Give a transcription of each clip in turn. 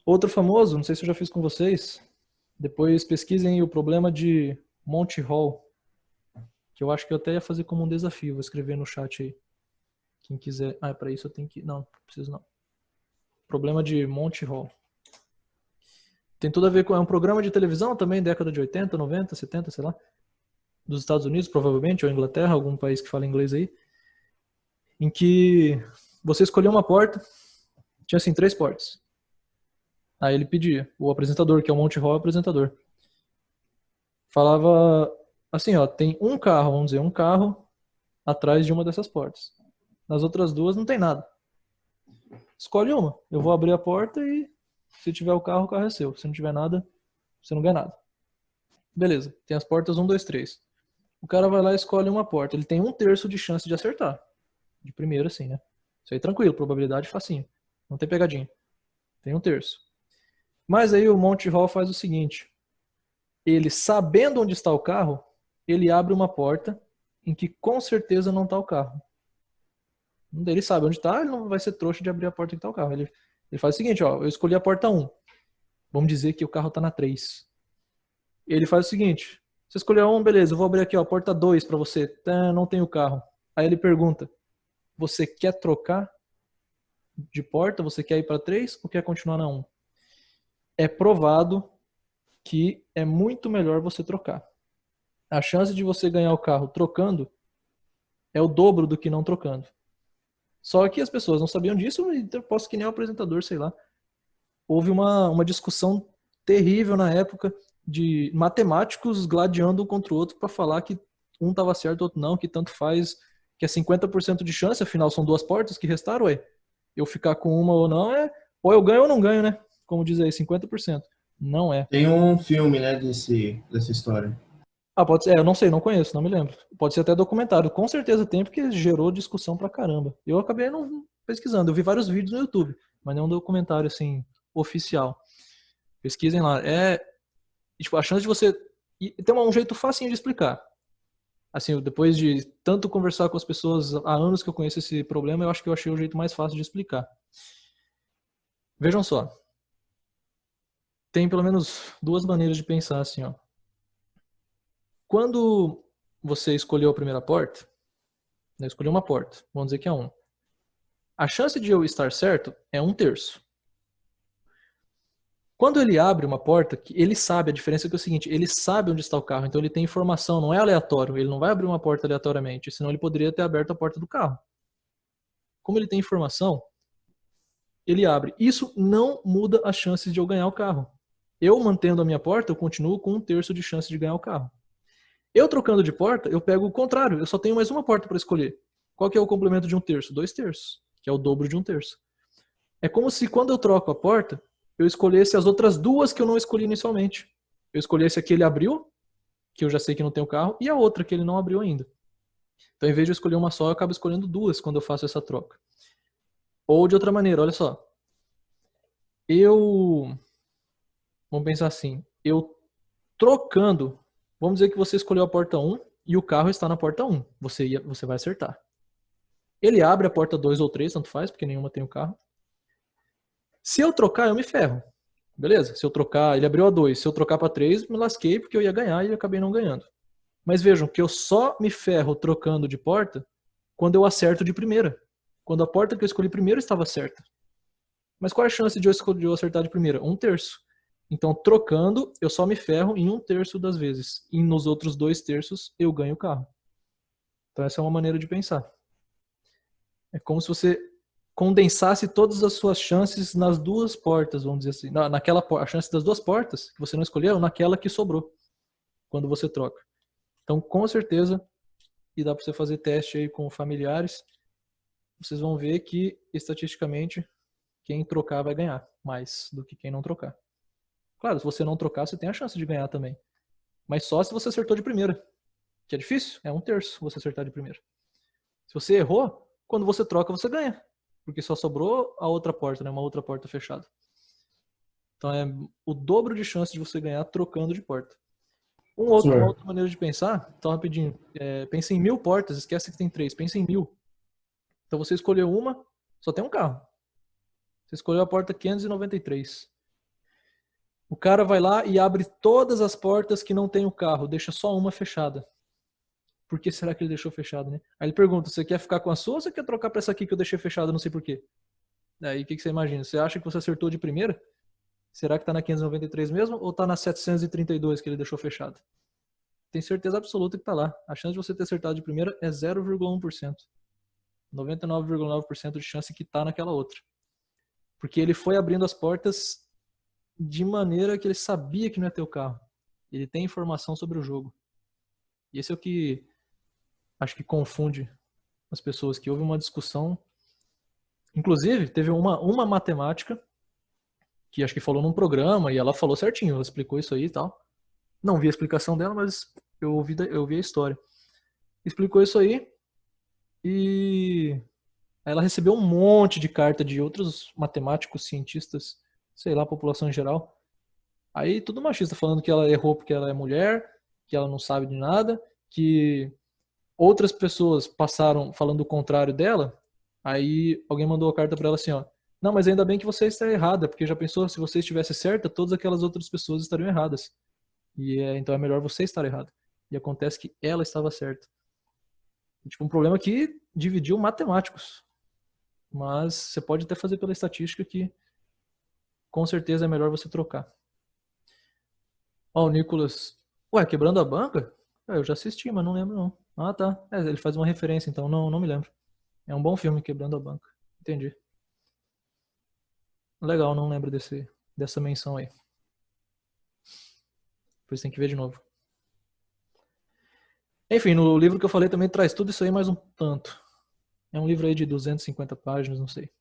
Outro famoso, não sei se eu já fiz com vocês, depois pesquisem o problema de Monty Hall, que eu acho que eu até ia fazer como um desafio, vou escrever no chat aí. Quem quiser. Ah, para isso eu tenho que. Não preciso não. Problema de Monty Hall. Tem tudo a ver com. É um programa de televisão também, década de 80, 90, 70, sei lá. Dos Estados Unidos, provavelmente, ou Inglaterra, algum país que fala inglês aí. Em que você escolheu uma porta, tinha assim, 3 portas. Aí ele pedia, o apresentador, que é o Monty Hall, é o apresentador. Falava assim, ó, tem um carro, vamos dizer, um carro atrás de uma dessas portas. Nas outras duas não tem nada. Escolhe uma. Eu vou abrir a porta e se tiver o carro é seu. Se não tiver nada, você não ganha nada. Beleza, tem as portas 1, 2, 3. O cara vai lá e escolhe uma porta. Ele tem 1/3 de chance de acertar. De primeira, assim, né? Isso aí tranquilo, probabilidade facinho. Não tem pegadinha. Tem 1/3. Mas aí o Monty Hall faz o seguinte. Ele, sabendo onde está o carro, ele abre uma porta em que com certeza não está o carro. Ele sabe onde está, ele não vai ser trouxa de abrir a porta em que está o carro. Ele faz o seguinte, ó, eu escolhi a porta 1. Vamos dizer que o carro está na 3. Ele faz o seguinte, você escolheu a 1, beleza, eu vou abrir aqui, ó, a porta 2 para você. Tá, não tem o carro. Aí ele pergunta, você quer trocar de porta? Você quer ir para 3 ou quer continuar na 1? É provado que é muito melhor você trocar. A chance de você ganhar o carro trocando é o dobro do que não trocando. Só que as pessoas não sabiam disso e eu posso que nem o apresentador, sei lá. Houve uma discussão terrível na época de matemáticos gladiando um contra o outro para falar que um estava certo, o outro não, que tanto faz, que é 50% de chance, afinal são 2 portas que restaram, ué. Eu ficar com uma ou não ou eu ganho ou não ganho, né? Como diz aí, 50%. Não é. Tem um filme, né, dessa história. Ah, pode ser. É, eu não sei, não conheço, não me lembro. Pode ser até documentário. Com certeza tem, porque gerou discussão pra caramba. Eu acabei não pesquisando. Eu vi vários vídeos no YouTube, mas nenhum documentário, assim, oficial. Pesquisem lá. Tipo, a chance de você. E tem um jeito facinho de explicar. Assim, depois de tanto conversar com as pessoas há anos que eu conheço esse problema, eu acho que eu achei o jeito mais fácil de explicar. Vejam só. Tem pelo menos 2 maneiras de pensar assim, ó. Quando você escolheu a primeira porta, né, escolheu uma porta, vamos dizer que é 1. A chance de eu estar certo é 1/3. Quando ele abre uma porta, ele sabe, a diferença é que é o seguinte, ele sabe onde está o carro, então ele tem informação, não é aleatório, ele não vai abrir uma porta aleatoriamente, senão ele poderia ter aberto a porta do carro. Como ele tem informação, ele abre. Isso não muda as chances de eu ganhar o carro. Eu mantendo a minha porta, eu continuo com 1/3 de chance de ganhar o carro. Eu trocando de porta, eu pego o contrário, eu só tenho mais uma porta para escolher. Qual que é o complemento de 1/3? 2/3, que é o dobro de 1/3. É como se quando eu troco a porta, eu escolhesse as outras 2 que eu não escolhi inicialmente. Eu escolhesse a que ele abriu, que eu já sei que não tem o carro, e a outra que ele não abriu ainda. Então, em vez de eu escolher uma só, eu acabo escolhendo 2 quando eu faço essa troca. Ou de outra maneira, olha só. Eu. Vamos pensar assim. Eu trocando. Vamos dizer que você escolheu a porta 1 e o carro está na porta 1. Você vai acertar. Ele abre a porta 2 ou 3, tanto faz, porque nenhuma tem o carro. Se eu trocar, eu me ferro. Beleza? Se eu trocar, ele abriu a 2. Se eu trocar para 3, me lasquei porque eu ia ganhar e eu acabei não ganhando. Mas vejam que eu só me ferro trocando de porta quando eu acerto de primeira. Quando a porta que eu escolhi primeiro estava certa. Mas qual é a chance de eu acertar de primeira? 1/3. Então, trocando, eu só me ferro em 1/3 das vezes. E nos outros 2/3 eu ganho o carro. Então, essa é uma maneira de pensar. É como se você condensasse todas as suas chances nas 2 portas, vamos dizer assim. A chance das 2 portas que você não escolheu, naquela que sobrou, quando você troca. Então, com certeza, e dá para você fazer teste aí com familiares, vocês vão ver que, estatisticamente, quem trocar vai ganhar mais do que quem não trocar. Claro, se você não trocar, você tem a chance de ganhar também. Mas só se você acertou de primeira. Que é difícil, é 1/3 você acertar de primeira. Se você errou, quando você troca, você ganha. Porque só sobrou a outra porta, né? Uma outra porta fechada. Então é o dobro de chance de você ganhar trocando de porta. Uma Professor, outra maneira de pensar, então rapidinho, pensa em 1000 portas, esquece que tem 3, pensa em 1000. Então você escolheu uma, só tem um carro. Você escolheu a porta 593. O cara vai lá e abre todas as portas que não tem o carro, deixa só uma fechada. Por que será que ele deixou fechado, né? Aí ele pergunta, você quer ficar com a sua ou você quer trocar pra essa aqui que eu deixei fechada, não sei por quê? Aí o que você imagina? Você acha que você acertou de primeira? Será que tá na 593 mesmo ou tá na 732 que ele deixou fechada? Tem certeza absoluta que tá lá. A chance de você ter acertado de primeira é 0,1%. 99,9% de chance que tá naquela outra. Porque ele foi abrindo as portas de maneira que ele sabia que não ia ter o carro. Ele tem informação sobre o jogo. E esse é o que acho que confunde as pessoas, que houve uma discussão. Inclusive, teve uma matemática que acho que falou num programa e ela falou certinho, ela explicou isso aí e tal. Não vi a explicação dela, mas eu ouvi a história. Explicou isso aí e aí ela recebeu um monte de carta de outros matemáticos, cientistas, sei lá, população em geral. Aí tudo machista falando que ela errou porque ela é mulher, que ela não sabe de nada, que outras pessoas passaram falando o contrário dela. Aí alguém mandou a carta pra ela assim, ó: não, mas ainda bem que você está errada, porque já pensou se você estivesse certa, todas aquelas outras pessoas estariam erradas. Então é melhor você estar errado. E acontece que ela estava certa. Tipo, um problema que dividiu matemáticos. Mas você pode até fazer pela estatística que com certeza é melhor você trocar. Ó, o Nicolas. Ué, quebrando a banca? Eu já assisti, mas não lembro não. Ah, tá. Ele faz uma referência, então não me lembro. É um bom filme, Quebrando a Banca. Entendi. Legal, não lembro dessa menção aí. Depois tem que ver de novo. Enfim, no livro que eu falei também traz tudo isso aí mais um tanto. É um livro aí de 250 páginas, não sei.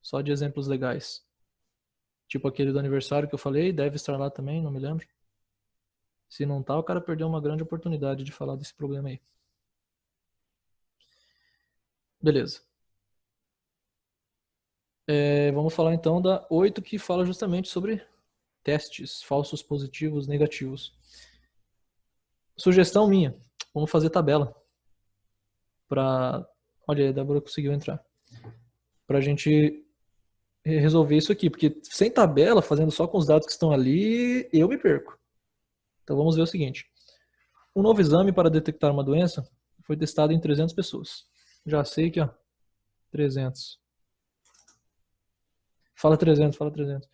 Só de exemplos legais. Tipo aquele do aniversário que eu falei, deve estar lá também, não me lembro. Se não tá, o cara perdeu uma grande oportunidade de falar desse problema aí. Beleza. Vamos falar então da 8, que fala justamente sobre testes, falsos positivos, negativos. Sugestão minha, vamos fazer tabela. Olha, a Débora conseguiu entrar. Pra gente resolver isso aqui, porque sem tabela, fazendo só com os dados que estão ali, eu me perco. Então vamos ver o seguinte. Um novo exame para detectar uma doença foi testado em 300 pessoas. Já sei que, ó, 300. Fala 300, fala 300.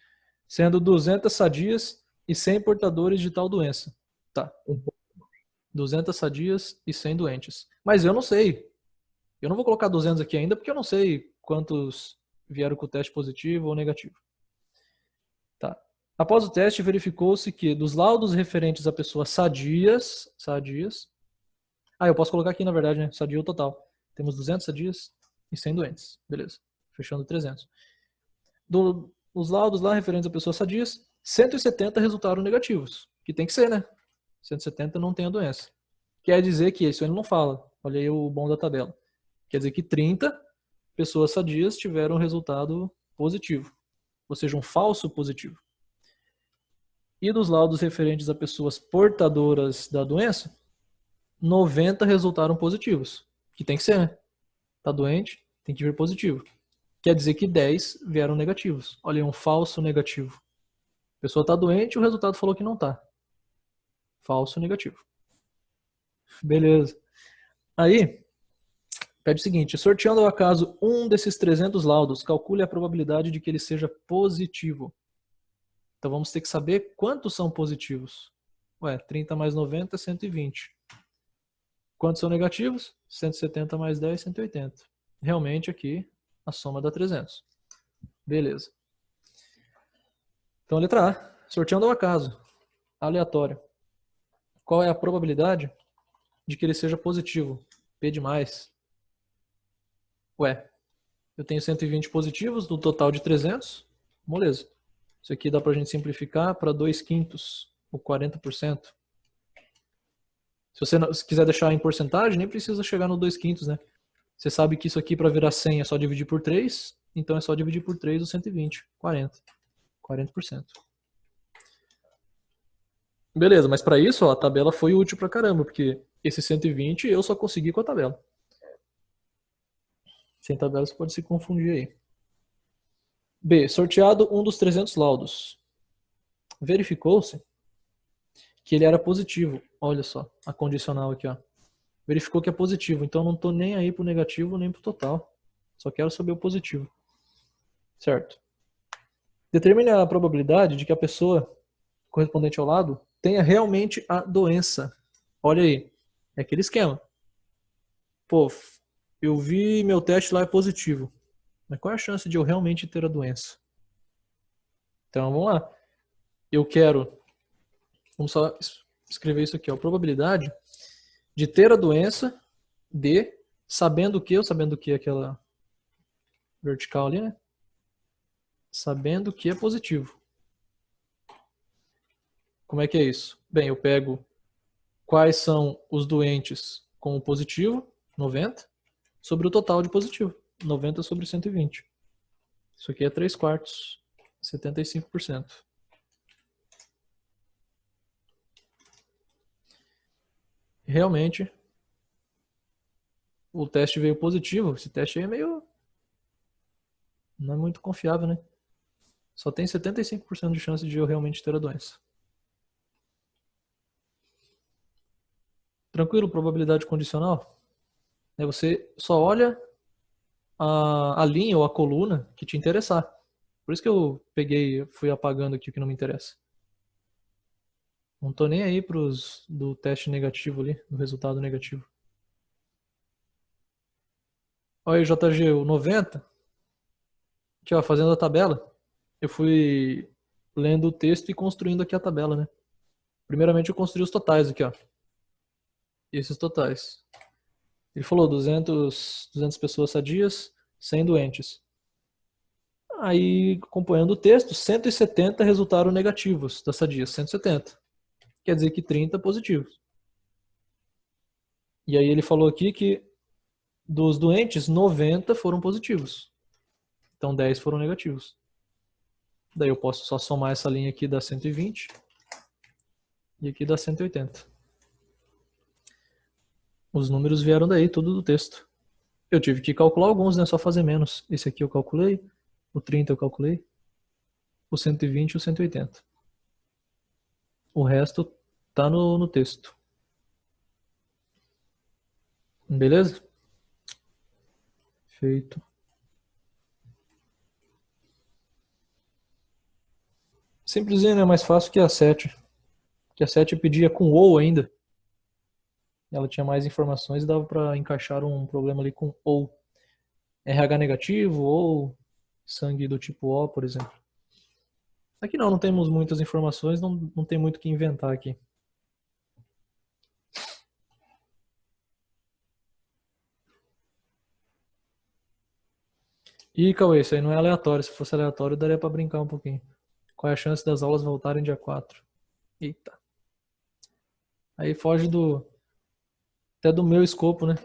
Sendo 200 sadias e 100 portadores de tal doença. Tá. 200 sadias e 100 doentes. Mas eu não sei. Eu não vou colocar 200 aqui ainda porque eu não sei quantos vieram com o teste positivo ou negativo. Tá. Após o teste, verificou-se que dos laudos referentes a pessoas sadias. Eu posso colocar aqui na verdade, né? Sadio total. Temos 200 sadias e 100 doentes. Beleza. Fechando 300. Dos laudos lá referentes a pessoas sadias, 170 resultaram negativos. Que tem que ser, né? 170 não tem a doença. Quer dizer que, isso ele não fala. Olha aí o bom da tabela. Quer dizer que 30 pessoas sadias tiveram um resultado positivo. Ou seja, um falso positivo. E dos laudos referentes a pessoas portadoras da doença, 90 resultaram positivos. Que tem que ser, né? Tá doente, tem que vir positivo. Quer dizer que 10 vieram negativos. Olha aí, um falso negativo. A pessoa tá doente e o resultado falou que não tá. Falso negativo. Beleza. Aí, pede o seguinte: sorteando ao acaso um desses 300 laudos, calcule a probabilidade de que ele seja positivo. Então vamos ter que saber quantos são positivos. 30 mais 90 é 120. Quantos são negativos? 170 mais 10, 180. Realmente aqui a soma dá 300. Beleza. Então letra A, sorteando ao acaso, aleatório. Qual é a probabilidade de que ele seja positivo? P de mais. Eu tenho 120 positivos do total de 300. Moleza. Isso aqui dá pra gente simplificar para 2/5, ou 40%. Se quiser deixar em porcentagem, nem precisa chegar no 2/5, né? Você sabe que isso aqui para virar 100 é só dividir por 3, então é só dividir por 3 o 120, 40%. Beleza, mas para isso, ó, a tabela foi útil pra caramba, porque esse 120 eu só consegui com a tabela. Sem tabela você pode se confundir aí. B, sorteado um dos 300 laudos. verificou-se que ele era positivo. Olha só, a condicional aqui, ó. Verificou que é positivo, então eu não estou nem aí pro negativo nem pro total. Só quero saber o positivo. Certo? Determine a probabilidade de que a pessoa correspondente ao lado tenha realmente a doença. Olha aí, é aquele esquema. Pô, eu vi meu teste lá é positivo. Mas qual é a chance de eu realmente ter a doença? Então vamos lá. Eu quero, vamos só escrever isso aqui, ó, probabilidade de ter a doença de, sabendo que, eu sabendo que é aquela vertical ali, né? Sabendo que é positivo. Como é que é isso? Bem, eu pego quais são os doentes com o positivo, 90, sobre o total de positivo, 90 sobre 120. Isso aqui é 3/4, 75%. Realmente, o teste veio positivo. Esse teste aí é meio... não é muito confiável, né? Só tem 75% de chance de eu realmente ter a doença. Tranquilo? Probabilidade condicional? Você só olha a linha ou a coluna que te interessar. Por isso que eu peguei, fui apagando aqui o que não me interessa. Não tô nem aí pros do teste negativo ali, do resultado negativo. Olha aí, JG, o 90. Aqui, ó, fazendo a tabela. Eu fui lendo o texto e construindo aqui a tabela, né? Primeiramente eu construí os totais aqui, ó. Esses totais. Ele falou 200 pessoas sadias, 100 doentes. Aí, acompanhando o texto, 170 resultaram negativos das sadias, 170. Quer dizer que 30 positivos. E aí ele falou aqui que dos doentes, 90 foram positivos. Então 10 foram negativos. Daí eu posso só somar essa linha aqui dá 120 e aqui dá 180. Os números vieram daí, tudo do texto. Eu tive que calcular alguns, né? Só fazer menos. Esse aqui eu calculei, o 30 eu calculei, o 120 e o 180. O resto tá no texto. Beleza? Feito. Simplesinho, né? Mais fácil que a 7. Que a 7 pedia com ou ainda. Ela tinha mais informações e dava para encaixar um problema ali com ou. RH negativo ou sangue do tipo O, por exemplo. Aqui não temos muitas informações, não tem muito o que inventar aqui. Ih, Cauê, isso aí não é aleatório. Se fosse aleatório, daria para brincar um pouquinho. Qual é a chance das aulas voltarem dia 4? Eita. Aí foge até do meu escopo, né?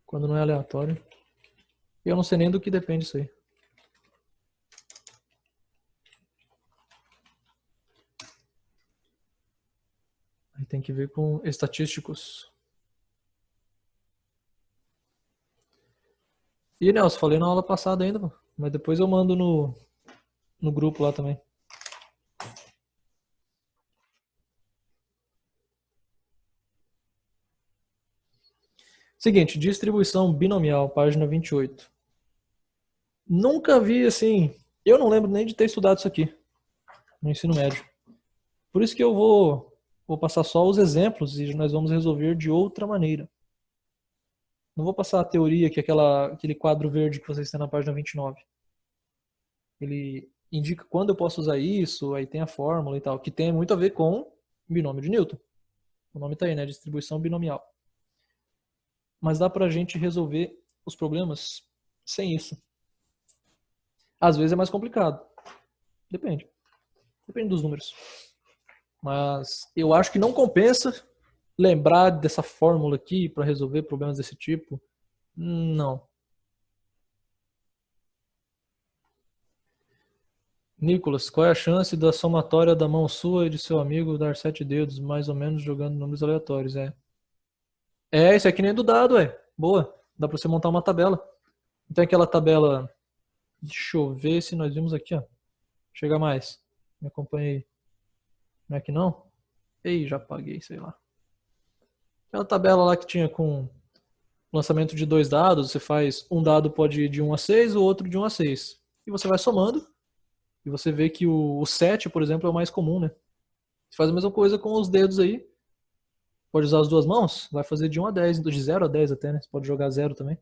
Quando não é aleatório. E eu não sei nem do que depende isso aí. Aí tem que ver com estatísticos. E Nelson, falei na aula passada ainda, mas depois eu mando no grupo lá também. Seguinte, distribuição binomial, página 28. Nunca vi assim, eu não lembro nem de ter estudado isso aqui no ensino médio. Por isso que eu vou passar só os exemplos e nós vamos resolver de outra maneira. Não vou passar a teoria, que é aquele quadro verde que vocês têm na página 29. Ele indica quando eu posso usar isso, aí tem a fórmula e tal, que tem muito a ver com binômio de Newton. O nome tá aí, né? Distribuição binomial. Mas dá pra gente resolver os problemas sem isso. Às vezes é mais complicado. Depende. Depende dos números. Mas eu acho que não compensa lembrar dessa fórmula aqui para resolver problemas desse tipo. Não. Nicolas, qual é a chance da somatória da mão sua e de seu amigo dar 7 dedos, mais ou menos jogando números aleatórios? Isso é que nem do dado, Boa. Dá para você montar uma tabela. Tem aquela tabela. Deixa eu ver se nós vimos aqui, ó. Chega mais. Me acompanha aí. Não é que não? Ei, já apaguei, sei lá. Aquela tabela lá que tinha com lançamento de 2 dados, você faz um dado pode ir de 1 a 6, o outro de 1 a 6. E você vai somando, e você vê que o 7, por exemplo, é o mais comum, né? Você faz a mesma coisa com os dedos aí. Pode usar as duas mãos, vai fazer de 1 a 10, de 0 a 10 até, né? Você pode jogar 0 também.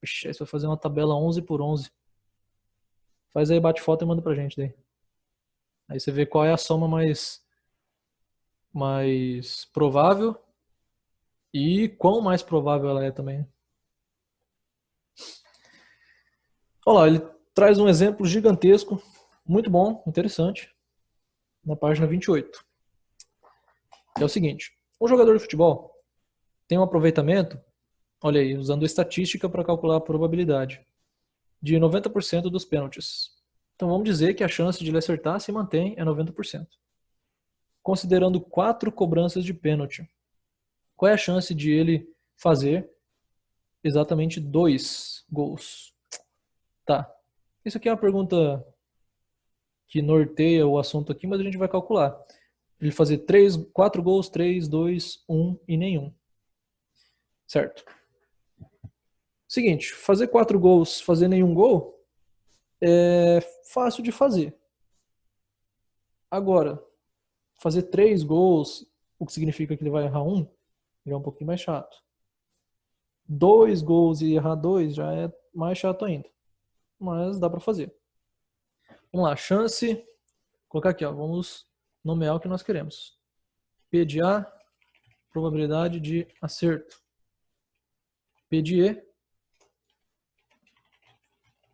Ixi, aí você vai fazer uma tabela 11 por 11. Faz aí, bate foto e manda pra gente daí. Aí você vê qual é a soma mais provável e quão mais provável ela é também. Olha lá, ele traz um exemplo gigantesco, muito bom, interessante, na página 28. É o seguinte, um jogador de futebol tem um aproveitamento, olha aí, usando estatística para calcular a probabilidade, de 90% dos pênaltis. Então vamos dizer que a chance de ele acertar se mantém é 90%. Considerando 4 cobranças de pênalti, qual é a chance de ele fazer exatamente 2 gols? Tá. Isso aqui é uma pergunta que norteia o assunto aqui, mas a gente vai calcular. Ele fazer 4 gols, 3, 2, 1 e nenhum. Certo. Seguinte, fazer 4 gols, fazer nenhum gol é fácil de fazer. Agora, fazer 3 gols, o que significa que ele vai errar 1, já é um pouquinho mais chato. 2 gols e errar 2 já é mais chato ainda. Mas dá pra fazer. Vamos lá, chance. Vou colocar aqui, ó. Vamos nomear o que nós queremos. P de A, probabilidade de acerto. P de E,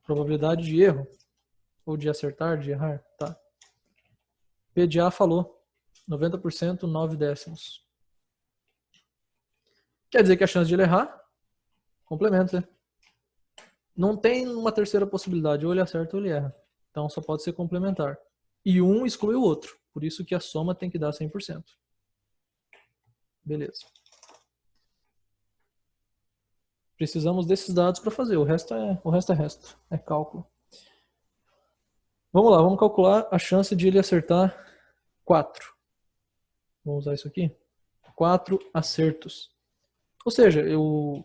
probabilidade de erro. Ou de acertar, de errar. Tá. P de A falou. 90%, 9 décimos. Quer dizer que a chance de ele errar, complementa, né? Não tem uma terceira possibilidade. Ou ele acerta ou ele erra. Então só pode ser complementar. E um exclui o outro. Por isso que a soma tem que dar 100%. Beleza. Precisamos desses dados para fazer. O resto é resto. É cálculo. Vamos lá, vamos calcular a chance de ele acertar 4. Vamos usar isso aqui. 4 acertos. Ou seja, o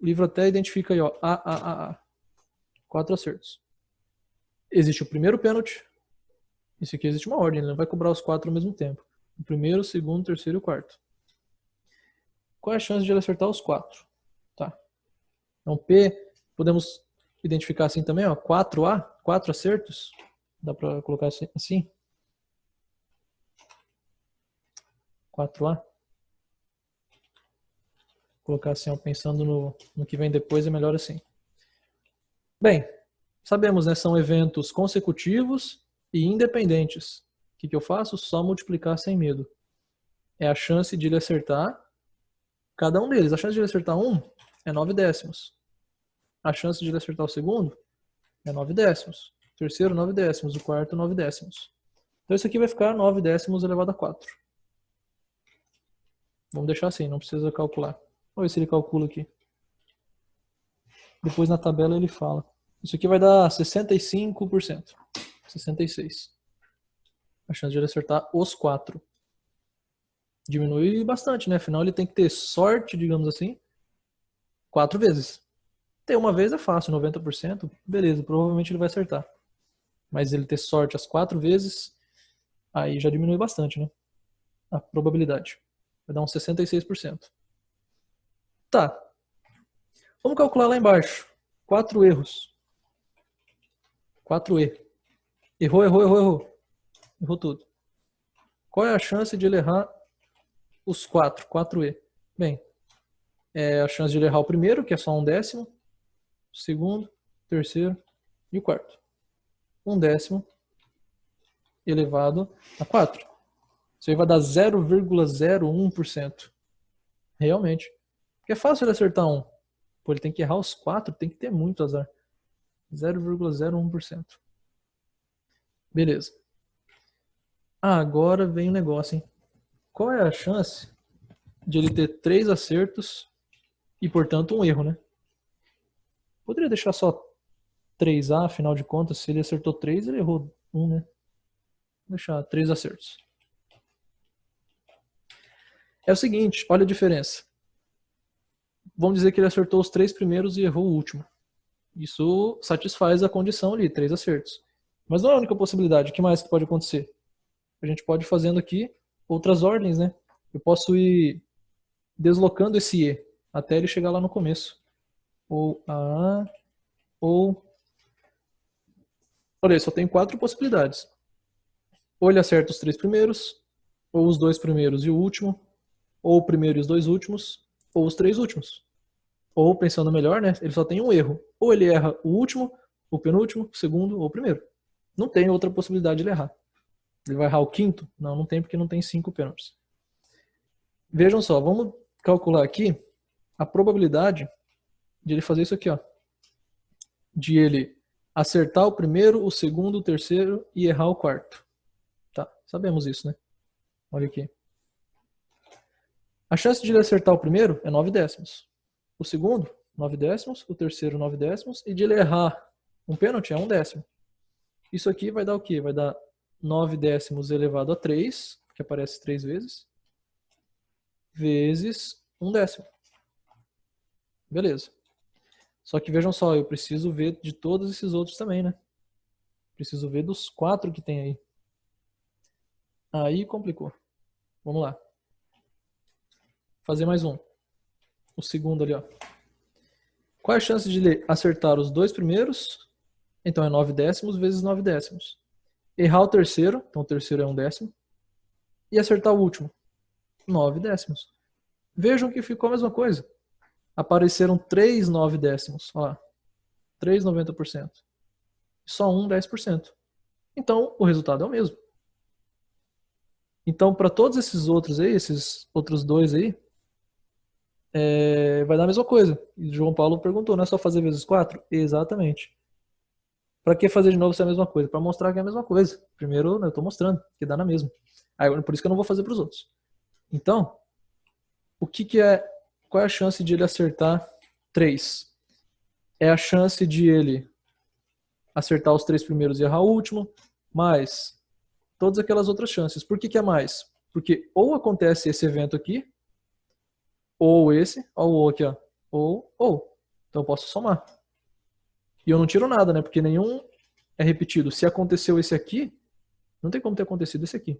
livro até identifica aí, ó, A. 4 acertos. Existe o primeiro pênalti. Isso aqui existe uma ordem, ele não vai cobrar os 4 ao mesmo tempo. O primeiro, o segundo, o terceiro e o quarto. Qual é a chance de ele acertar os 4? Tá. Então P, podemos identificar assim também, ó, 4A, 4 acertos. Dá para colocar assim? 4A. Colocar assim, ó, pensando no que vem depois, é melhor assim. Bem, sabemos, né, são eventos consecutivos e independentes. O que eu faço? Só multiplicar sem medo. É a chance de ele acertar cada um deles. A chance de ele acertar um é 9 décimos. A chance de ele acertar o segundo é 9 décimos. O terceiro, 9 décimos. O quarto, 9 décimos. Então isso aqui vai ficar 9 décimos elevado a 4. Vamos deixar assim, não precisa calcular. Vamos ver se ele calcula aqui. Depois na tabela ele fala. Isso aqui vai dar 65%. 66%. A chance de ele acertar os 4. Diminui bastante, né? Afinal ele tem que ter sorte, digamos assim, 4 vezes. Ter uma vez é fácil, 90%, beleza, provavelmente ele vai acertar. Mas ele ter sorte as 4 vezes, aí já diminui bastante, né? A probabilidade. Vai dar uns 66%. Tá. Vamos calcular lá embaixo. 4 erros. 4E. Errou. Errou tudo. Qual é a chance de ele errar os 4? 4E. Bem, é a chance de ele errar o primeiro, que é só 1 décimo. O segundo, o terceiro e o quarto. 1 décimo elevado a 4. Isso aí vai dar 0,01%. Realmente. Porque é fácil ele acertar 1. Pô, ele tem que errar os 4, tem que ter muito azar. 0,01%. Beleza. Agora vem o negócio, hein? Qual é a chance de ele ter 3 acertos e, portanto, um erro, né? Poderia deixar só 3A, afinal de contas, se ele acertou 3, ele errou né? Vou deixar 3 acertos. É o seguinte, olha a diferença. Vamos dizer que ele acertou os 3 primeiros e errou o último. Isso satisfaz a condição ali, 3 acertos. Mas não é a única possibilidade. O que mais que pode acontecer? A gente pode ir fazendo aqui outras ordens, né? Eu posso ir deslocando esse E até ele chegar lá no começo. Ou A, ou... Olha aí, só tem 4 possibilidades. Ou ele acerta os 3 primeiros, ou os 2 primeiros e o último, ou o primeiro e os 2 últimos, ou os 3 últimos. Ou, pensando melhor, né, ele só tem um erro. Ou ele erra o último, o penúltimo, o segundo ou o primeiro. Não tem outra possibilidade de ele errar. Ele vai errar o quinto? Não, não tem, porque não tem 5 pênaltis. Vejam só, vamos calcular aqui a probabilidade de ele fazer isso aqui, ó. De ele acertar o primeiro, o segundo, o terceiro e errar o quarto. Tá, sabemos isso, né? Olha aqui. A chance de ele acertar o primeiro é 9 décimos. O segundo, 9 décimos. O terceiro, 9 décimos. E de ele errar um pênalti é 1 décimo. Isso aqui vai dar o quê? Vai dar 9 décimos elevado a 3, que aparece 3 vezes, vezes 1 décimo. Beleza. Só que vejam só, eu preciso ver de todos esses outros também, né? Preciso ver dos 4 que tem aí. Aí complicou. Vamos lá. Fazer mais um. O segundo ali, ó. Qual é a chance de ele acertar os 2 primeiros? Então é 9 décimos vezes 9 décimos. Errar o terceiro, então o terceiro é 1 décimo. E acertar o último, 9 décimos. Vejam que ficou a mesma coisa. Apareceram 3 9 décimos. Ó, 3 90%. Só um 10%. Então o resultado é o mesmo. Então para todos esses outros aí, esses outros 2 aí, vai dar a mesma coisa. E João Paulo perguntou, não é só fazer vezes 4? Exatamente. Para que fazer de novo se é a mesma coisa? Para mostrar que é a mesma coisa. Primeiro eu estou mostrando que dá na mesma. Aí, por isso que eu não vou fazer para os outros. Então, qual é a chance de ele acertar 3? É a chance de ele acertar os 3 primeiros e errar o último, mais todas aquelas outras chances. Por que é mais? Porque ou acontece esse evento aqui, ou esse, ou aqui, ó. Ou. Então eu posso somar. E eu não tiro nada, né? Porque nenhum é repetido. Se aconteceu esse aqui, não tem como ter acontecido esse aqui.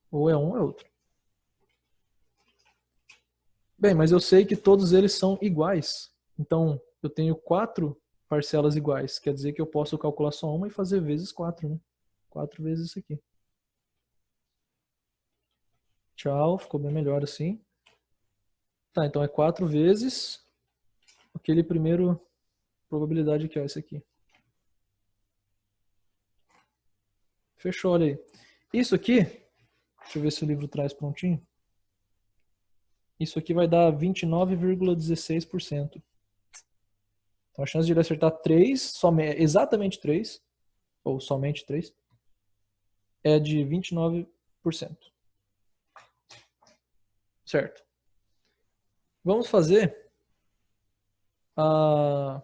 Ou é um ou é outro. Bem, mas eu sei que todos eles são iguais. Então, eu tenho 4 parcelas iguais. Quer dizer que eu posso calcular só uma e fazer vezes 4, né? 4 vezes isso aqui. Tchau, ficou bem melhor assim. Tá, então é 4 vezes aquele primeiro probabilidade aqui, ó, esse aqui. Fechou, olha aí. Isso aqui, deixa eu ver se o livro traz prontinho. Isso aqui vai dar 29,16%. Então a chance de ele acertar 3, exatamente 3, ou somente 3, é de 29%. Certo. Vamos fazer a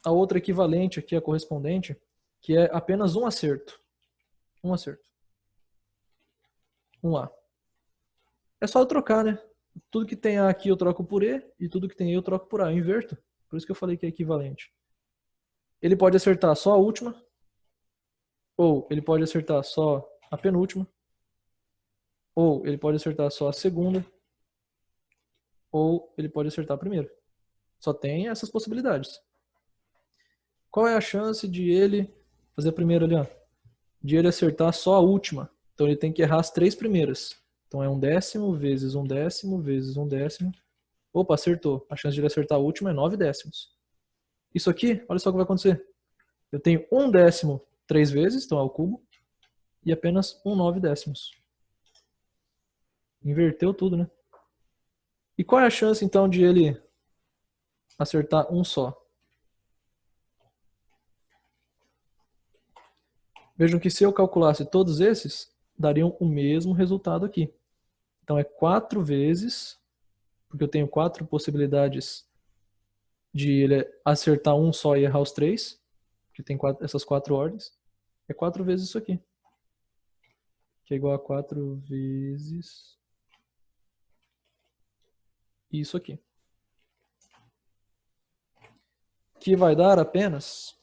outra equivalente aqui, a correspondente, que é apenas um acerto. Um acerto. Um A. É só eu trocar, né? Tudo que tem A aqui eu troco por E, e tudo que tem E eu troco por A. Eu inverto. Por isso que eu falei que é equivalente. Ele pode acertar só a última, ou ele pode acertar só a penúltima, ou ele pode acertar só a segunda, ou ele pode acertar a primeira. Só tem essas possibilidades. Qual é a chance de ele fazer a primeira ali, ó? De ele acertar só a última. Então ele tem que errar as 3 primeiras. Então é 1 décimo vezes 1 décimo vezes 1 décimo. Opa, acertou. A chance de ele acertar a última é 9 décimos. Isso aqui, olha só o que vai acontecer. Eu tenho 1 décimo 3 vezes, então é o cubo, e apenas 9 décimos. Inverteu tudo, né? E qual é a chance então de ele acertar um só? Vejam que se eu calculasse todos esses, dariam o mesmo resultado aqui. Então é 4 vezes, porque eu tenho 4 possibilidades de ele acertar um só e errar os 3, porque tem essas 4 ordens, é 4 vezes isso aqui. Que é igual a 4 vezes isso aqui. Que vai dar apenas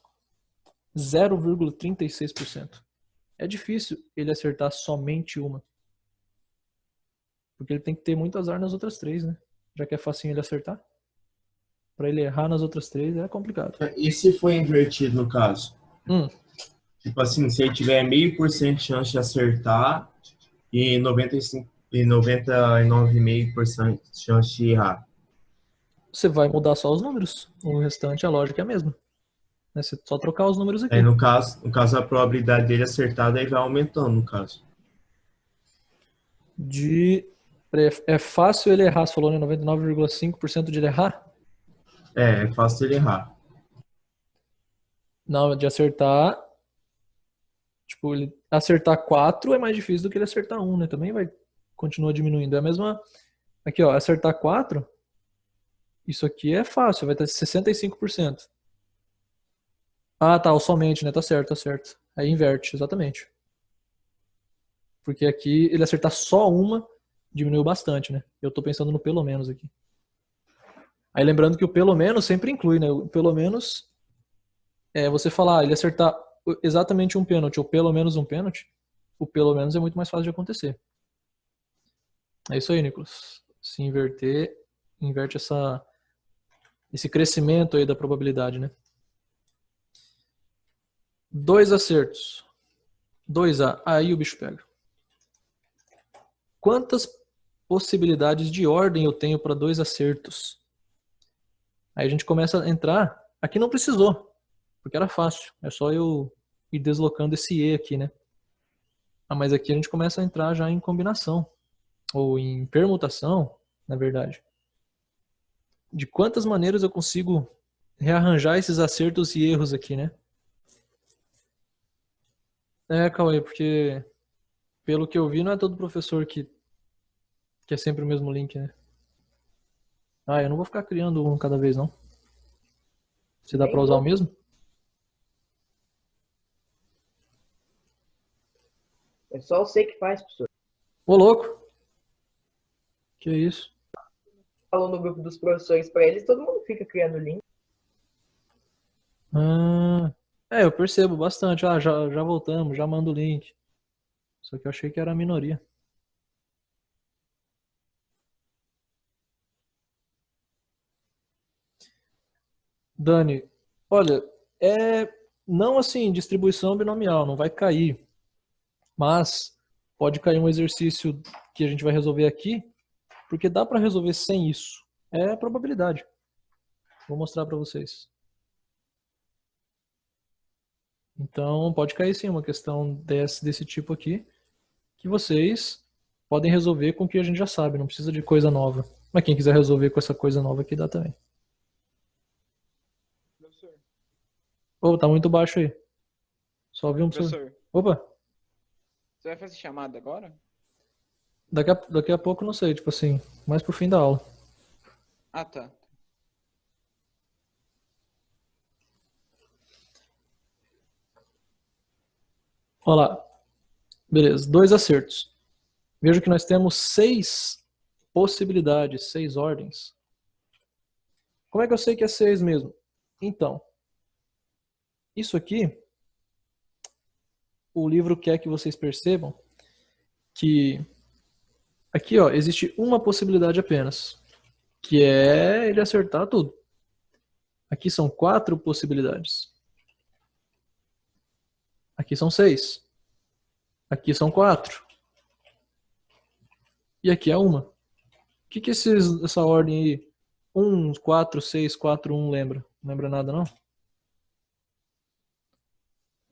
0,36%. É difícil ele acertar somente uma. Porque ele tem que ter muito azar nas outras 3, né? Já que é facinho ele acertar. Pra ele errar nas outras 3 é complicado. E se for invertido no caso? Tipo assim, se ele tiver 0,5% de chance de acertar e 99,5% de chance de errar. Você vai mudar só os números. O restante, a lógica é a mesma. É só trocar os números aqui. Aí, no caso, a probabilidade dele acertar daí vai aumentando, no caso. É fácil ele errar, você falou, né? 99,5% de ele errar? É fácil ele errar. Não, de acertar. Tipo, ele acertar 4 é mais difícil do que ele acertar 1, né? Também continua diminuindo. É a mesma. Aqui, ó, acertar 4. Isso aqui é fácil, vai ter 65%. Ah, tá, o somente, né? Tá certo, tá certo. Aí inverte, exatamente. Porque aqui ele acertar só uma diminuiu bastante, né? Eu tô pensando no pelo menos aqui. Aí lembrando que o pelo menos sempre inclui, né? O pelo menos é você falar, ele acertar exatamente um pênalti ou pelo menos um pênalti, o pelo menos é muito mais fácil de acontecer. É isso aí, Nicolas. Se inverter, inverte esse crescimento aí da probabilidade, né? 2 acertos. 2A. Aí o bicho pega. Quantas possibilidades de ordem eu tenho para 2 acertos? Aí a gente começa a entrar. Aqui não precisou, porque era fácil. É só eu ir deslocando esse E aqui, né? Mas aqui a gente começa a entrar já em combinação. Ou em permutação, na verdade. De quantas maneiras eu consigo rearranjar esses acertos e erros aqui, né? Cauê, porque pelo que eu vi, não é todo professor que é sempre o mesmo link, né? Eu não vou ficar criando um cada vez, não. Se dá pra usar o mesmo? É só você que faz, professor. Ô, louco! Que isso? Falou no grupo dos professores pra eles, todo mundo fica criando link. Eu percebo bastante. Já voltamos, já mando o link. Só que eu achei que era a minoria. Dani, olha, não assim, distribuição binomial, não vai cair. Mas pode cair um exercício que a gente vai resolver aqui, porque dá para resolver sem isso. É a probabilidade. Vou mostrar para vocês. Então, pode cair sim uma questão desse tipo aqui, que vocês podem resolver com o que a gente já sabe, não precisa de coisa nova. Mas quem quiser resolver com essa coisa nova aqui, dá também. Professor. Tá muito baixo aí. Só vi um Professor, Opa, você vai fazer chamada agora? daqui a pouco não sei, tipo assim, mais pro fim da aula. Ah, tá. Olha lá. Beleza, 2 acertos. Vejo que nós temos 6 possibilidades, 6 ordens. Como é que eu sei que é 6 mesmo? Então, isso aqui, o livro quer que vocês percebam que aqui, ó, existe uma possibilidade apenas, que é ele acertar tudo. Aqui são 4 possibilidades. Aqui são 6. Aqui são 4. E aqui é uma. O que essa ordem aí? 1, 4, 6, 4, 1 lembra? Não lembra nada, não?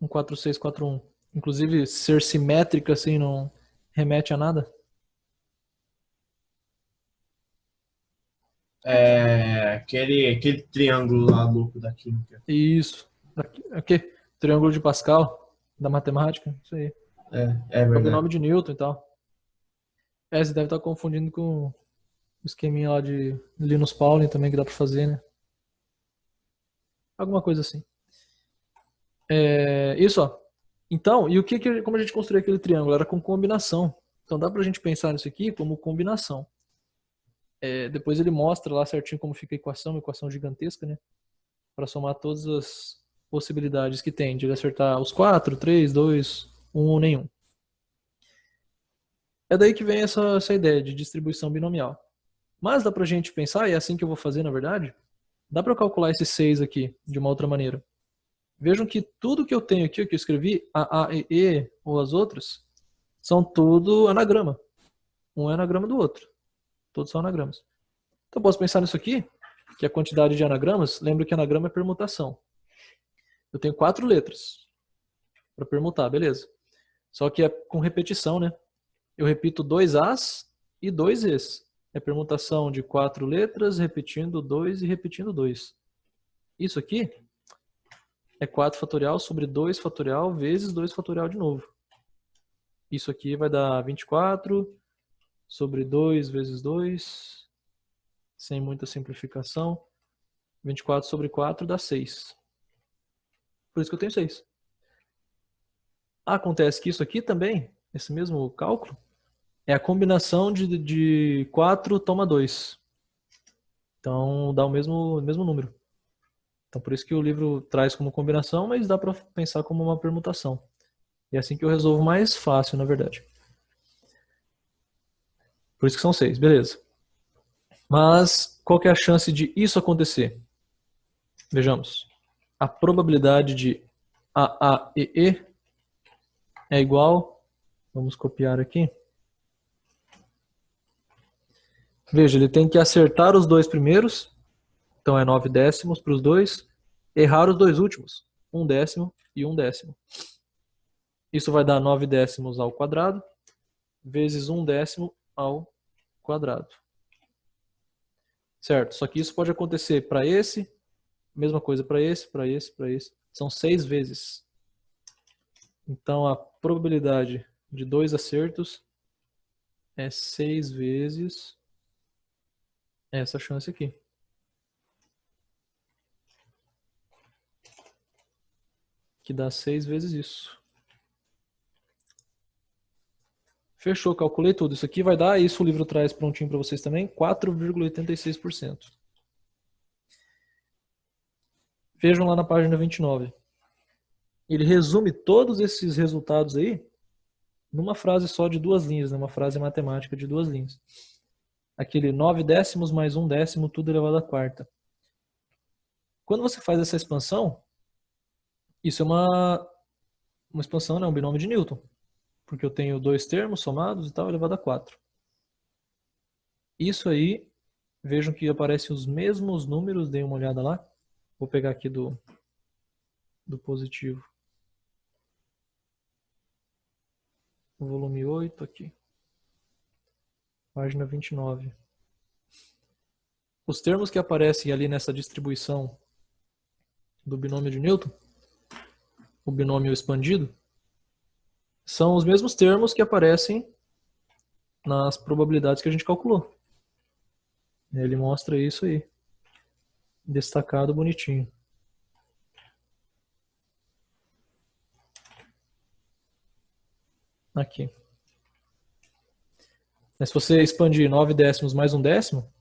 1, 4, 6, 4, 1. Inclusive, ser simétrica assim não remete a nada? Aquele triângulo lá louco da química. Isso. Aqui, triângulo de Pascal, da matemática. Isso aí. É verdade. Sobrenome de Newton e tal. Você deve estar confundindo com o esqueminha lá de Linus Pauling também que dá pra fazer, né? Alguma coisa assim. Isso, ó. Então, e como a gente construiu aquele triângulo? Era com combinação. Então dá pra gente pensar nisso aqui como combinação. Depois ele mostra lá certinho como fica a equação, uma equação gigantesca, né? Para somar todas as possibilidades que tem de ele acertar os 4, 3, 2, 1 ou nenhum. É daí que vem essa ideia de distribuição binomial. Mas dá pra gente pensar, e é assim que eu vou fazer na verdade, dá pra eu calcular esse 6 aqui de uma outra maneira. Vejam que tudo que eu tenho aqui, o que eu escrevi, A, E, ou as outras, são tudo anagrama. Um é anagrama do outro. Todos são anagramas. Então eu posso pensar nisso aqui, que a quantidade de anagramas, lembra que anagrama é permutação. Eu tenho 4 letras para permutar, beleza. Só que é com repetição, né? Eu repito 2 As e 2 Es. É permutação de 4 letras, repetindo 2 e repetindo 2. Isso aqui é 4 fatorial sobre 2 fatorial vezes 2 fatorial de novo. Isso aqui vai dar 24 sobre 2 vezes 2, sem muita simplificação. 24 sobre 4 dá 6. Por isso que eu tenho 6. Acontece que isso aqui também, esse mesmo cálculo, é a combinação de 4 toma 2. Então dá o mesmo número. Então por isso que o livro traz como combinação, mas dá para pensar como uma permutação. E é assim que eu resolvo mais fácil, na verdade. Por isso que são 6, beleza. Mas qual que é a chance de isso acontecer? Vejamos. A probabilidade de A, E é igual, vamos copiar aqui. Veja, ele tem que acertar os 2 primeiros, então é 9 décimos para os 2, errar os 2 últimos, 1 décimo e 1 décimo. Isso vai dar 9 décimos ao quadrado, vezes 1 décimo ao quadrado. Certo, só que isso pode acontecer para esse, mesma coisa para esse, para esse, para esse. São 6 vezes. Então a probabilidade de 2 acertos é 6 vezes essa chance aqui. Que dá 6 vezes isso. Fechou, calculei tudo. Isso aqui vai dar, isso o livro traz prontinho para vocês também, 4,86%. Vejam lá na página 29. Ele resume todos esses resultados aí numa frase só de 2 linhas, né? Uma frase matemática de 2 linhas. Aquele 9 décimos mais 1 décimo, tudo elevado à quarta. Quando você faz essa expansão, isso é uma expansão, né? Um binômio de Newton. Porque eu tenho 2 termos somados e tal, elevado a 4. Isso aí, vejam que aparecem os mesmos números, deem uma olhada lá. Vou pegar aqui do positivo. O volume 8 aqui. Página 29. Os termos que aparecem ali nessa distribuição do binômio de Newton, o binômio expandido, são os mesmos termos que aparecem nas probabilidades que a gente calculou. Ele mostra isso aí, destacado bonitinho. Aqui. Mas se você expandir 9 décimos mais 1 décimo,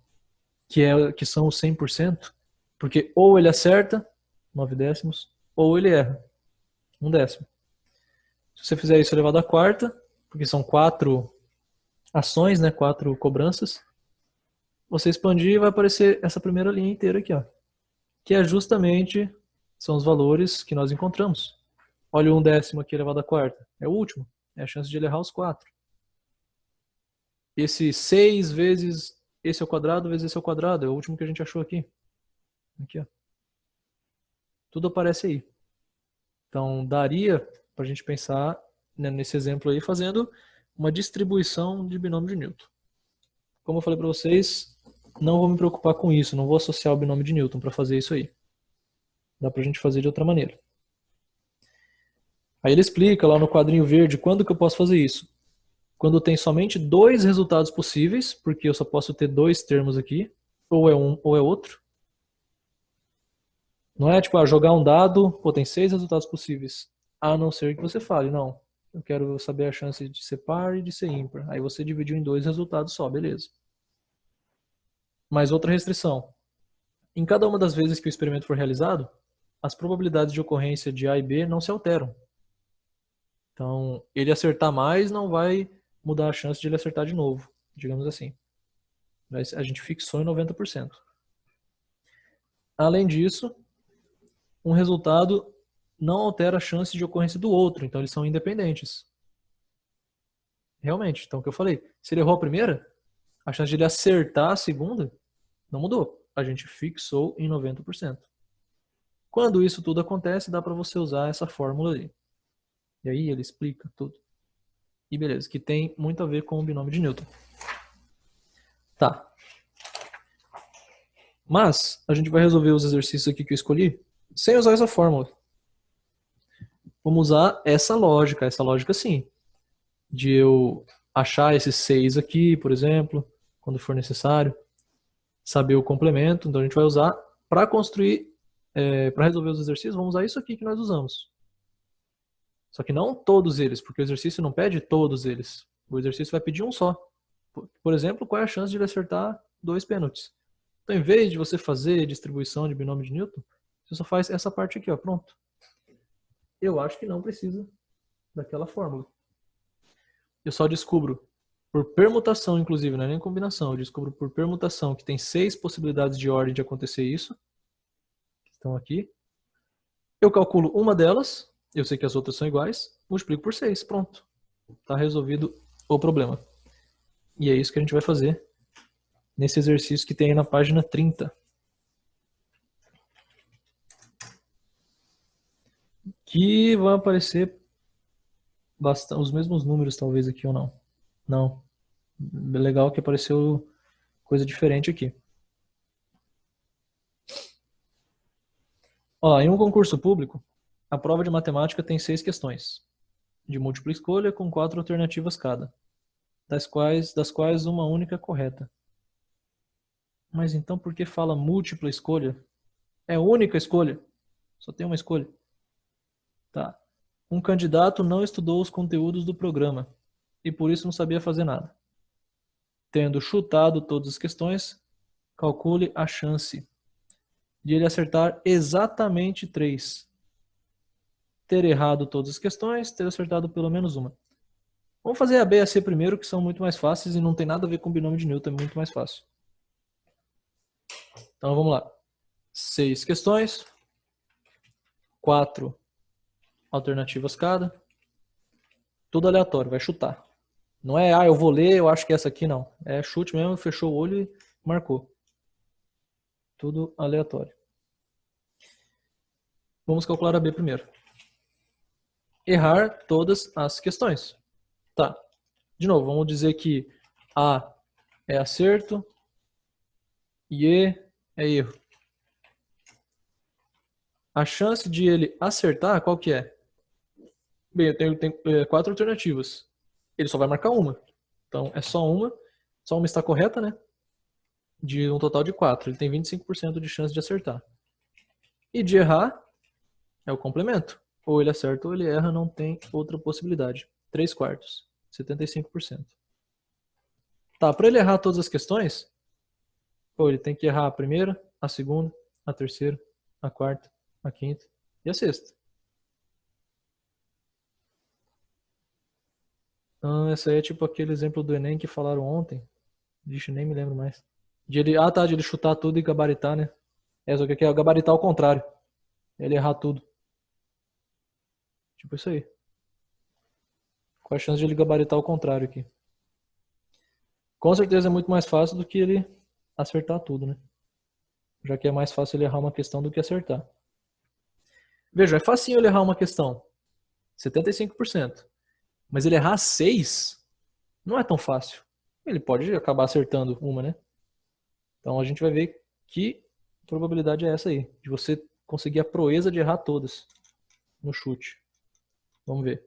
que são os 100%, porque ou ele acerta, 9 décimos, ou ele erra, 1 décimo. Se você fizer isso elevado à quarta, porque são 4 ações, né, 4 cobranças, você expandir vai aparecer essa primeira linha inteira aqui, ó, que é justamente, são os valores que nós encontramos. Olha o 1 décimo aqui elevado à quarta, é o último, é a chance de ele errar os 4. Esse 6 vezes esse ao quadrado vezes esse ao quadrado, é o último que a gente achou aqui. Aqui, ó. Tudo aparece aí. Então daria para a gente pensar, né, nesse exemplo aí, fazendo uma distribuição de binômio de Newton. Como eu falei para vocês, não vou me preocupar com isso, não vou associar o binômio de Newton para fazer isso aí. Dá para a gente fazer de outra maneira. Aí ele explica lá no quadrinho verde quando que eu posso fazer isso. Quando tem somente 2 resultados possíveis, porque eu só posso ter 2 termos aqui, ou é um ou é outro. Não é tipo, jogar um dado, pô, tem 6 resultados possíveis. A não ser que você fale, não, eu quero saber a chance de ser par e de ser ímpar. Aí você dividiu em 2 resultados só, beleza. Mas outra restrição. Em cada uma das vezes que o experimento for realizado, as probabilidades de ocorrência de A e B não se alteram. Então, ele acertar mais não vai mudar a chance de ele acertar de novo, digamos assim. A gente fixou em 90%. Além disso, um resultado não altera a chance de ocorrência do outro, então eles são independentes. Realmente, então o que eu falei, se ele errou a primeira, a chance de ele acertar a segunda não mudou. A gente fixou em 90%. Quando isso tudo acontece, dá para você usar essa fórmula ali. E aí ele explica tudo. E beleza, que tem muito a ver com o binômio de Newton. Tá. Mas a gente vai resolver os exercícios aqui que eu escolhi sem usar essa fórmula. Vamos usar essa lógica sim. De eu achar esses 6 aqui, por exemplo, quando for necessário. Saber o complemento. Então a gente vai usar para construir, para resolver os exercícios, vamos usar isso aqui que nós usamos. Só que não todos eles, porque o exercício não pede todos eles. O exercício vai pedir um só. Por exemplo, qual é a chance de ele acertar 2 pênaltis? Então, em vez de você fazer distribuição de binômio de Newton, você só faz essa parte aqui, ó, pronto. Eu acho que não precisa daquela fórmula. Eu só descubro por permutação, inclusive, não é nem combinação, eu descubro por permutação que tem 6 possibilidades de ordem de acontecer isso. Estão aqui. Eu calculo uma delas, eu sei que as outras são iguais, multiplico por 6, pronto. Está resolvido o problema. E é isso que a gente vai fazer nesse exercício que tem aí na página 30. Que vai aparecer bastante, os mesmos números talvez aqui ou não. Não. Legal que apareceu coisa diferente aqui. Ó, em um concurso público, a prova de matemática tem 6 questões, de múltipla escolha com 4 alternativas cada, das quais uma única correta. Mas então por que fala múltipla escolha? É única escolha. Só tem uma escolha. Tá. Um candidato não estudou os conteúdos do programa e por isso não sabia fazer nada. Tendo chutado todas as questões, calcule a chance de ele acertar exatamente 3. Ter errado todas as questões, ter acertado pelo menos uma. Vamos fazer a B e a C primeiro, que são muito mais fáceis e não tem nada a ver com o binômio de Newton, é muito mais fácil. Então vamos lá. 6 questões, 4 alternativas cada, tudo aleatório, vai chutar. Não é, eu vou ler, eu acho que é essa aqui, não. É chute mesmo, fechou o olho e marcou. Tudo aleatório. Vamos calcular a B primeiro. Errar todas as questões. Tá. De novo, vamos dizer que A é acerto e E é erro. A chance de ele acertar, qual que é? Bem, eu tenho 4 alternativas. Ele só vai marcar uma. Então é só uma está correta, né? De um total de 4. Ele tem 25% de chance de acertar. E de errar é o complemento. Ou ele acerta ou ele erra, não tem outra possibilidade. 3/4, 75%. Tá, para ele errar todas as questões, ele tem que errar a primeira, a segunda, a terceira, a quarta, a quinta e a sexta. Essa aí é tipo aquele exemplo do Enem que falaram ontem. Vixe, nem me lembro mais. De ele chutar tudo e gabaritar, né? Só que aqui é gabaritar ao contrário. Ele errar tudo. Tipo isso aí. Qual a chance de ele gabaritar ao contrário aqui? Com certeza é muito mais fácil do que ele acertar tudo, né? Já que é mais fácil ele errar uma questão do que acertar. Veja, é facinho ele errar uma questão. 75%. Mas ele errar 6 não é tão fácil. Ele pode acabar acertando uma, né? Então a gente vai ver que probabilidade é essa aí. De você conseguir a proeza de errar todas no chute. Vamos ver.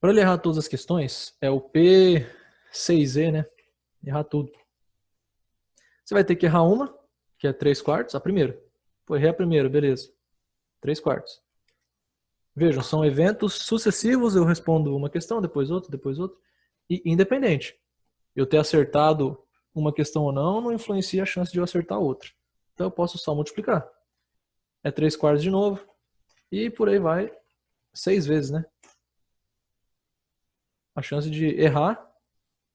Para ele errar todas as questões, é o P6E, né? Errar tudo. Você vai ter que errar uma, que é 3/4, a primeira. Pô, errei a primeira, beleza. 3/4. Vejam, são eventos sucessivos, eu respondo uma questão, depois outra, depois outra. E independente. Eu ter acertado uma questão ou não influencia a chance de eu acertar outra. Então eu posso só multiplicar. É 3/4 de novo. E por aí vai 6 vezes, né? A chance de errar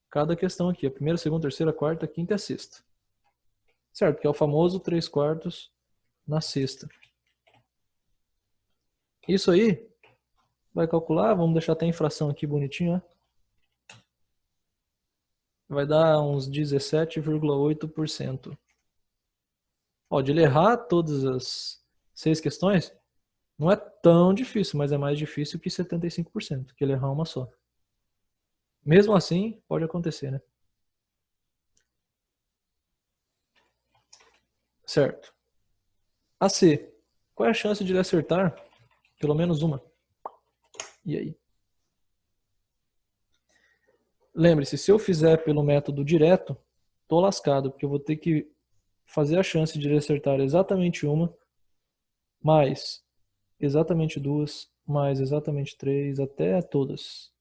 cada questão aqui. A primeira, segunda, terceira, quarta, quinta e a sexta. Certo, que é o famoso 3/4 na sexta. Isso aí, vai calcular, vamos deixar até a infração aqui bonitinho, ó. Vai dar uns 17,8%. Ó, de ele errar todas as 6 questões, não é tão difícil, mas é mais difícil que 75%, que ele errar uma só. Mesmo assim, pode acontecer, né? Certo. A C. Qual é a chance de ele acertar pelo menos uma? E aí? Lembre-se, se eu fizer pelo método direto, tô lascado, porque eu vou ter que fazer a chance de ele acertar exatamente uma, mais exatamente duas, mais exatamente três, até todas.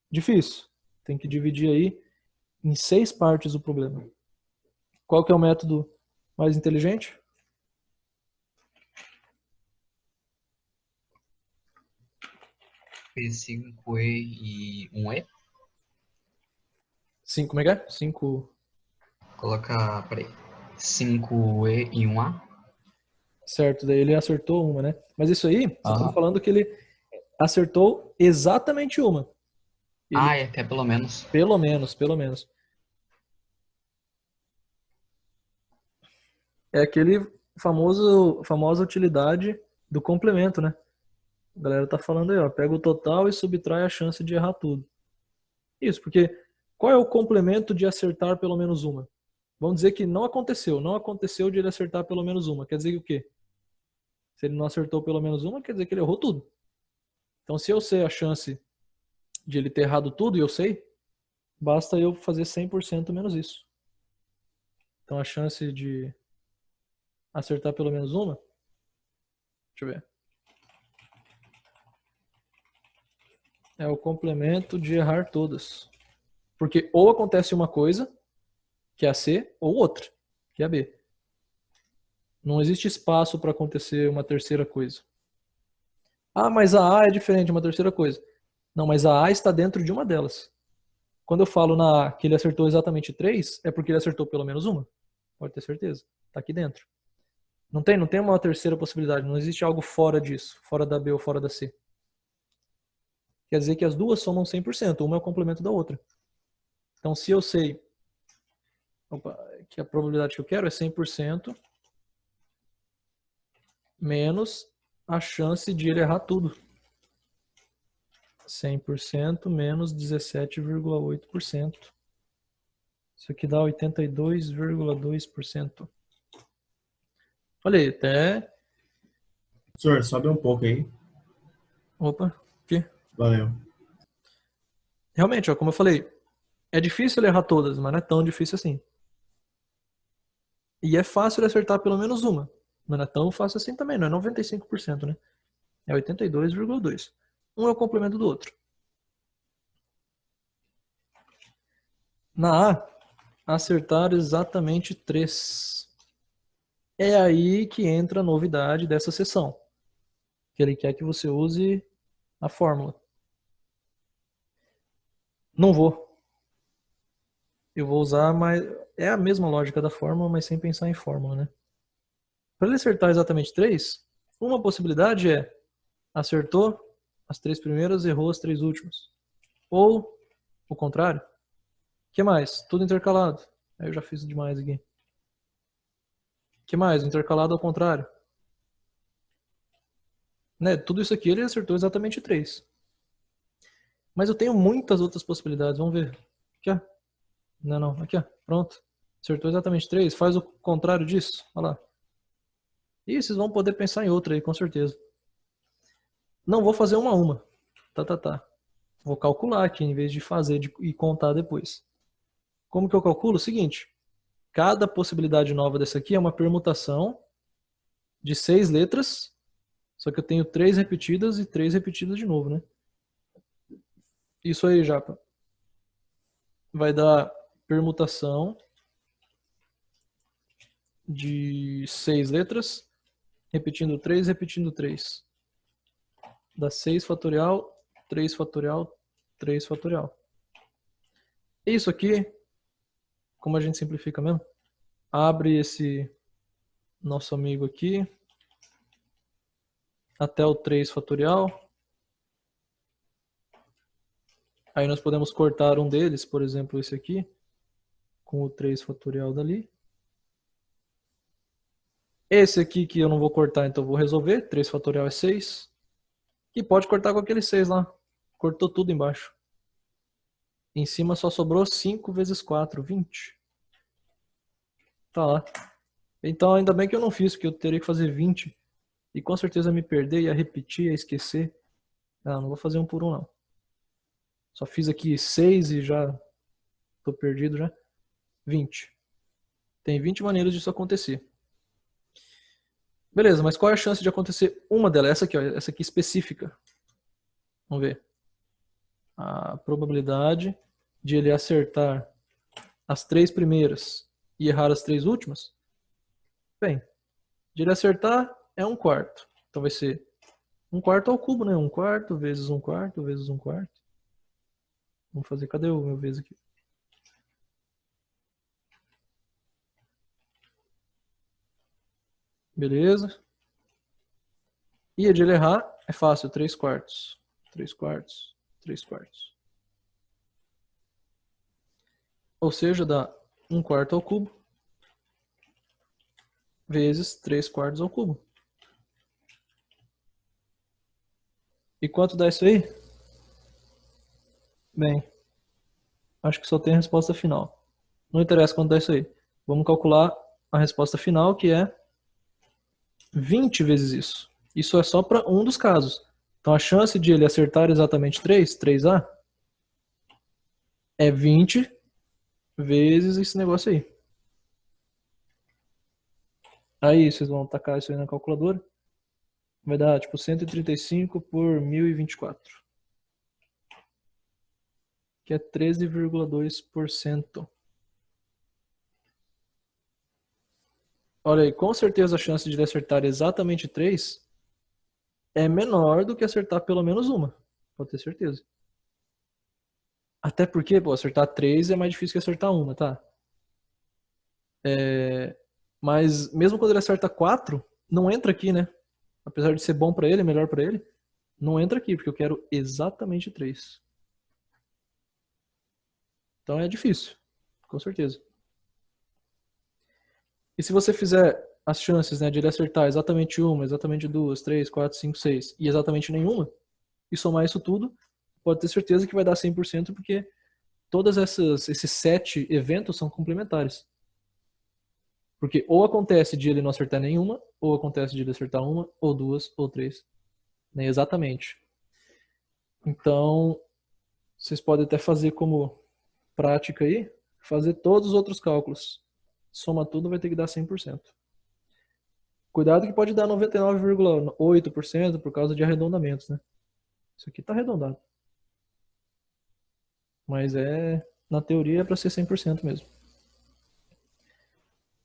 Difícil. Tem que dividir aí em 6 partes o problema. Qual que é o método mais inteligente? P5E e 1E. 5, como é que é? 5. Coloca, peraí, 5E e 1A. Certo, daí ele acertou uma, né? Mas isso aí, você tá Aham. falando que ele acertou exatamente uma. Ele, Ah, é até pelo menos. pelo menos. É aquele famosa utilidade do complemento, né? A galera tá falando aí, ó, pega o total e subtrai a chance de errar tudo. Isso, porque qual é o complemento de acertar pelo menos uma? Vamos dizer que não aconteceu de ele acertar pelo menos uma. Quer dizer que o quê? Se ele não acertou pelo menos uma, quer dizer que ele errou tudo. Então, se eu sei a chance de ele ter errado tudo, e eu sei, basta eu fazer 100% menos isso. Então, a chance de acertar pelo menos uma, deixa eu ver, é o complemento de errar todas. Porque ou acontece uma coisa, que é a C, ou outra, que é a B. Não existe espaço para acontecer uma terceira coisa. Ah, mas a A é diferente, uma terceira coisa. Não, mas a A está dentro de uma delas. Quando eu falo na A que ele acertou exatamente 3, é porque ele acertou pelo menos uma. Pode ter certeza. Está aqui dentro. Não tem uma terceira possibilidade. Não existe algo fora disso, fora da B ou fora da C. Quer dizer que as duas somam 100%. Uma é o complemento da outra. Então, se eu sei que a probabilidade que eu quero é 100% menos a chance de ele errar tudo. 100% menos 17,8%. Isso aqui dá 82,2%. Olha aí, até... Senhor, sobe um pouco aí. Opa, aqui. Valeu. Realmente, ó, como eu falei, é difícil ele errar todas, mas não é tão difícil assim. E é fácil ele acertar pelo menos uma. Mas não é tão fácil assim também, não é 95%, né? É 82,2%. Um é o complemento do outro. Na A, acertar exatamente 3. É aí que entra a novidade dessa sessão. Que ele quer que você use a fórmula. Não vou. Eu vou usar, mas é a mesma lógica da fórmula, mas sem pensar em fórmula, né? Para ele acertar exatamente 3, uma possibilidade é acertou as 3 primeiras, errou as 3 últimas. Ou o contrário. O que mais? Tudo intercalado. Aí eu já fiz demais aqui. O que mais? Intercalado ao contrário. Né? Tudo isso aqui ele acertou exatamente 3. Mas eu tenho muitas outras possibilidades. Vamos ver. Aqui, ó. Não. Aqui, ó. Pronto. Acertou exatamente 3. Faz o contrário disso. Olha lá. E vocês vão poder pensar em outra aí, com certeza. Não vou fazer uma a uma. Tá. Vou calcular aqui, em vez de fazer e contar depois. Como que eu calculo? O seguinte. Cada possibilidade nova dessa aqui é uma permutação de 6 letras, só que eu tenho 3 repetidas e 3 repetidas de novo, né? Isso aí, Japa. Vai dar permutação de 6 letras, repetindo 3, repetindo 3. Dá 6 fatorial, 3 fatorial, 3 fatorial. Isso aqui, como a gente simplifica mesmo, abre esse nosso amigo aqui até o 3 fatorial. Aí nós podemos cortar um deles, por exemplo, esse aqui, com o 3 fatorial dali. Esse aqui que eu não vou cortar, então eu vou resolver. 3 fatorial é 6. E pode cortar com aquele 6 lá. Cortou tudo embaixo. Em cima só sobrou 5 vezes 4, 20. Tá lá. Então ainda bem que eu não fiz, porque eu teria que fazer 20. E com certeza me perder, ia repetir, ia esquecer. Não vou fazer um por um não. Só fiz aqui 6 e já tô perdido já. 20. Tem 20 maneiras disso acontecer. Beleza, mas qual é a chance de acontecer uma delas? Essa aqui, ó, essa aqui específica. Vamos ver. A probabilidade de ele acertar as 3 primeiras e errar as 3 últimas. Bem, de ele acertar é 1/4. Então vai ser 1/4 ao cubo, né? 1/4 vezes 1/4 vezes 1/4. Vamos fazer, cadê o meu vezes aqui? Beleza. E a de ele errar é fácil, 3/4. 3/4, 3/4. Ou seja, dá 1/4 ao cubo vezes 3/4 ao cubo. E quanto dá isso aí? Bem, acho que só tem a resposta final. Não interessa quanto dá isso aí. Vamos calcular a resposta final, que é 20 vezes isso. Isso é só para um dos casos. Então a chance de ele acertar exatamente 3A, é 20 vezes esse negócio aí. Aí vocês vão tacar isso aí na calculadora. Vai dar tipo 135 por 1024. Que é 13,2%. Olha aí, com certeza a chance de ele acertar exatamente 3 é menor do que acertar pelo menos uma. Pode ter certeza. Até porque, pô, acertar 3 é mais difícil que acertar uma, tá? Mas mesmo quando ele acerta 4, não entra aqui, né? Apesar de ser bom pra ele, melhor pra ele, não entra aqui, porque eu quero exatamente 3. Então é difícil, com certeza. E se você fizer as chances, né, de ele acertar exatamente uma, exatamente 2, 3, 4, 5, 6 e exatamente nenhuma, e somar isso tudo, pode ter certeza que vai dar 100%, porque todos esses 7 eventos são complementares. Porque ou acontece de ele não acertar nenhuma, ou acontece de ele acertar uma, ou 2, ou 3. Né, exatamente. Então, vocês podem até fazer como prática aí, fazer todos os outros cálculos. Soma tudo, vai ter que dar 100%. Cuidado que pode dar 99,8% por causa de arredondamentos, né? Isso aqui está arredondado. Mas na teoria é para ser 100% mesmo.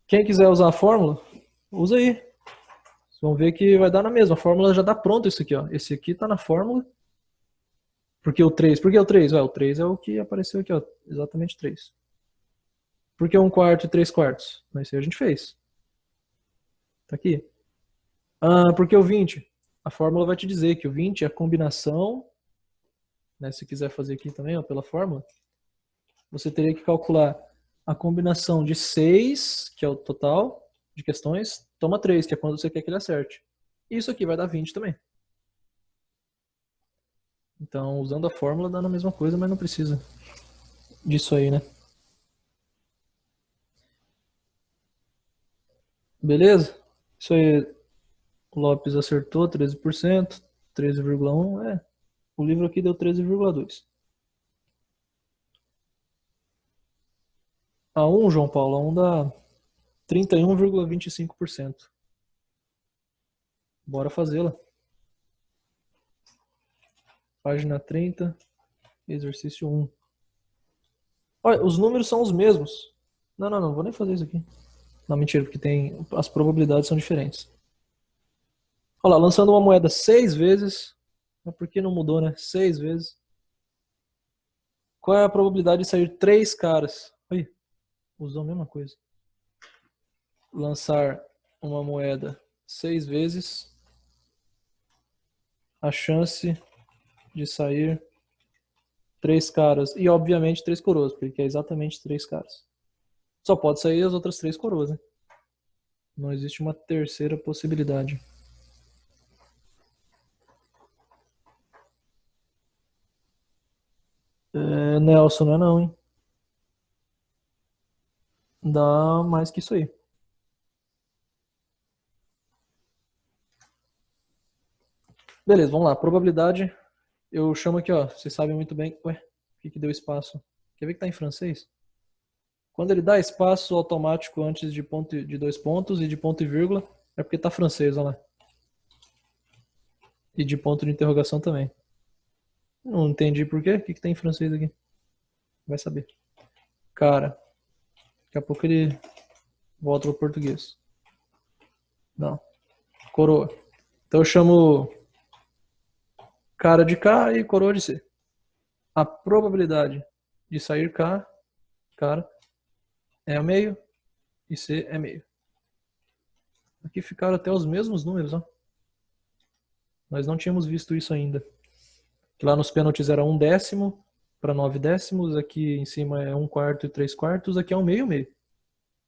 Quem quiser usar a fórmula, usa aí. Vocês vão ver que vai dar na mesma. A fórmula já dá pronto isso aqui, ó. Esse aqui está na fórmula. Por que o 3? Por que o 3? O 3 é o que apareceu aqui, ó. Exatamente 3. Por que 1/4 e 3/4? Isso aí a gente fez. Tá aqui. Por que o 20? A fórmula vai te dizer que o 20 é a combinação, né, se quiser fazer aqui também, ó, pela fórmula, você teria que calcular a combinação de 6, que é o total de questões, toma 3, que é quando você quer que ele acerte. Isso aqui vai dar 20 também. Então, usando a fórmula dá a mesma coisa, mas não precisa disso aí, né? Beleza? Isso aí, o Lopes acertou 13%, 13,1%, o livro aqui deu 13,2%. A1, João Paulo, a 1 dá 31,25%. Bora fazê-la. Página 30, exercício 1. Olha, os números são os mesmos. Não vou nem fazer isso aqui. Não, mentira, porque as probabilidades são diferentes. Olha lá, lançando uma moeda 6 vezes. Mas por que não mudou, né? 6 vezes. Qual é a probabilidade de sair 3 caras? Aí, usou a mesma coisa. Lançar uma moeda 6 vezes. A chance de sair 3 caras. E, obviamente, 3 coroas, porque é exatamente 3 caras. Só pode sair as outras 3 coroas, né? Não existe uma terceira possibilidade. Nelson, não é não, hein? Dá mais que isso aí. Beleza, vamos lá. Probabilidade, eu chamo aqui, ó. Vocês sabem muito bem. Ué, por que deu espaço? Quer ver que tá em francês? Quando ele dá espaço automático antes de 2 pontos e de ponto e vírgula, é porque tá francês, olha lá. E de ponto de interrogação também. Não entendi por quê. O que tem em francês aqui? Vai saber. Cara, daqui a pouco ele volta pro português. Não. Coroa. Então eu chamo cara de K e coroa de C. A probabilidade de sair K, cara, é meio e C é meio. Aqui ficaram até os mesmos números, ó. Nós não tínhamos visto isso ainda. Que lá nos pênaltis era 1/10 para 9/10. Aqui em cima é 1/4 e 3/4. Aqui é 1/2 e meio.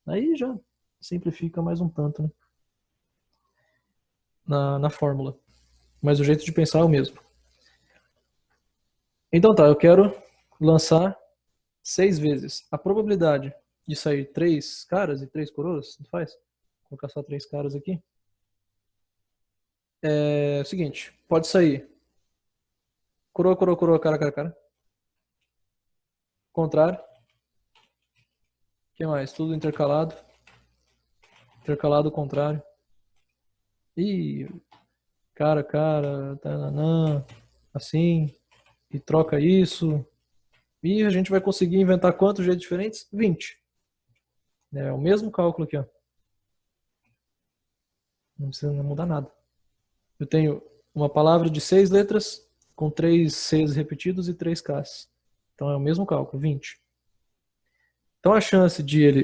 Aí já simplifica mais um tanto, né? Na fórmula. Mas o jeito de pensar é o mesmo. Então tá, eu quero lançar 6 vezes. A probabilidade de sair 3 caras e 3 coroas, não faz? Vou colocar só 3 caras aqui. É o seguinte, pode sair coroa, coroa, coroa, cara, cara, cara. Contrário. O que mais? Tudo intercalado. Intercalado, contrário. E cara, cara, tananã, assim, e troca isso. E a gente vai conseguir inventar quantos jeitos diferentes? 20. É o mesmo cálculo aqui, ó. Não precisa mudar nada. Eu tenho uma palavra de 6 letras com 3 Cs repetidos e 3 Ks. Então é o mesmo cálculo, 20. Então a chance de ele...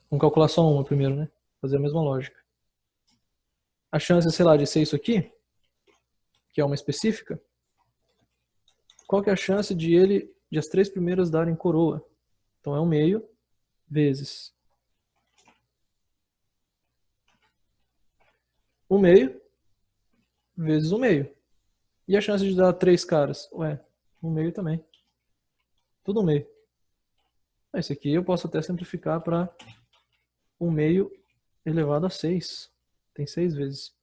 Vamos calcular só uma primeiro, né? Fazer a mesma lógica. A chance, sei lá, de ser isso aqui, que é uma específica. Qual que é a chance de as 3 primeiras darem coroa? Então é 1/2 vezes 1/2 vezes 1/2. E a chance de dar 3 caras? Ué, 1/2 também. Tudo 1/2. Esse aqui eu posso até simplificar para 1/2 elevado a 6. Tem 6 vezes.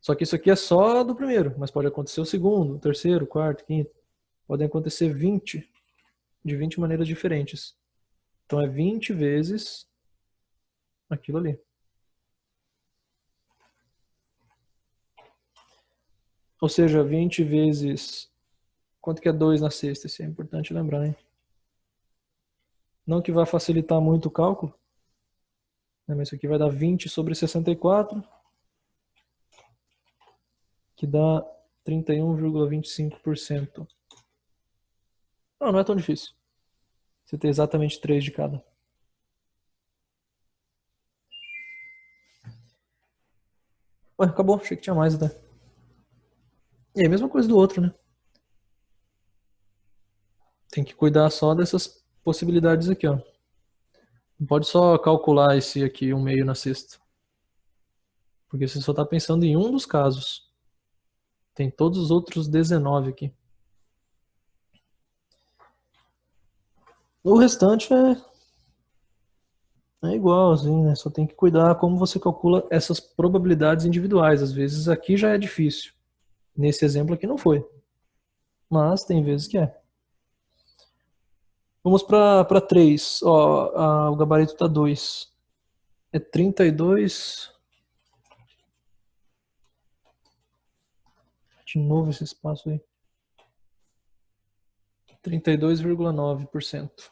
Só que isso aqui é só do primeiro, mas pode acontecer o segundo, o terceiro, o quarto, quinto. Podem acontecer 20 de 20 maneiras diferentes. Então é 20 vezes aquilo ali. Ou seja, 20 vezes... Quanto que é 2 na sexta? Isso é importante lembrar, hein? Não que vai facilitar muito o cálculo, né? Mas isso aqui vai dar 20 sobre 64, que dá 31,25%. Não é tão difícil. Você tem exatamente 3 de cada. Ué, acabou. Achei que tinha mais até. E é a mesma coisa do outro, né? Tem que cuidar só dessas possibilidades aqui, ó. Não pode só calcular esse aqui, 1/2 na sexta. Porque você só está pensando em um dos casos. Tem todos os outros 19 aqui. O restante é igual, assim, né? Só tem que cuidar como você calcula essas probabilidades individuais. Às vezes aqui já é difícil. Nesse exemplo aqui não foi. Mas tem vezes que é. Vamos para 3. Ó, o gabarito está 2. É 32 De novo esse espaço aí. 32,9%.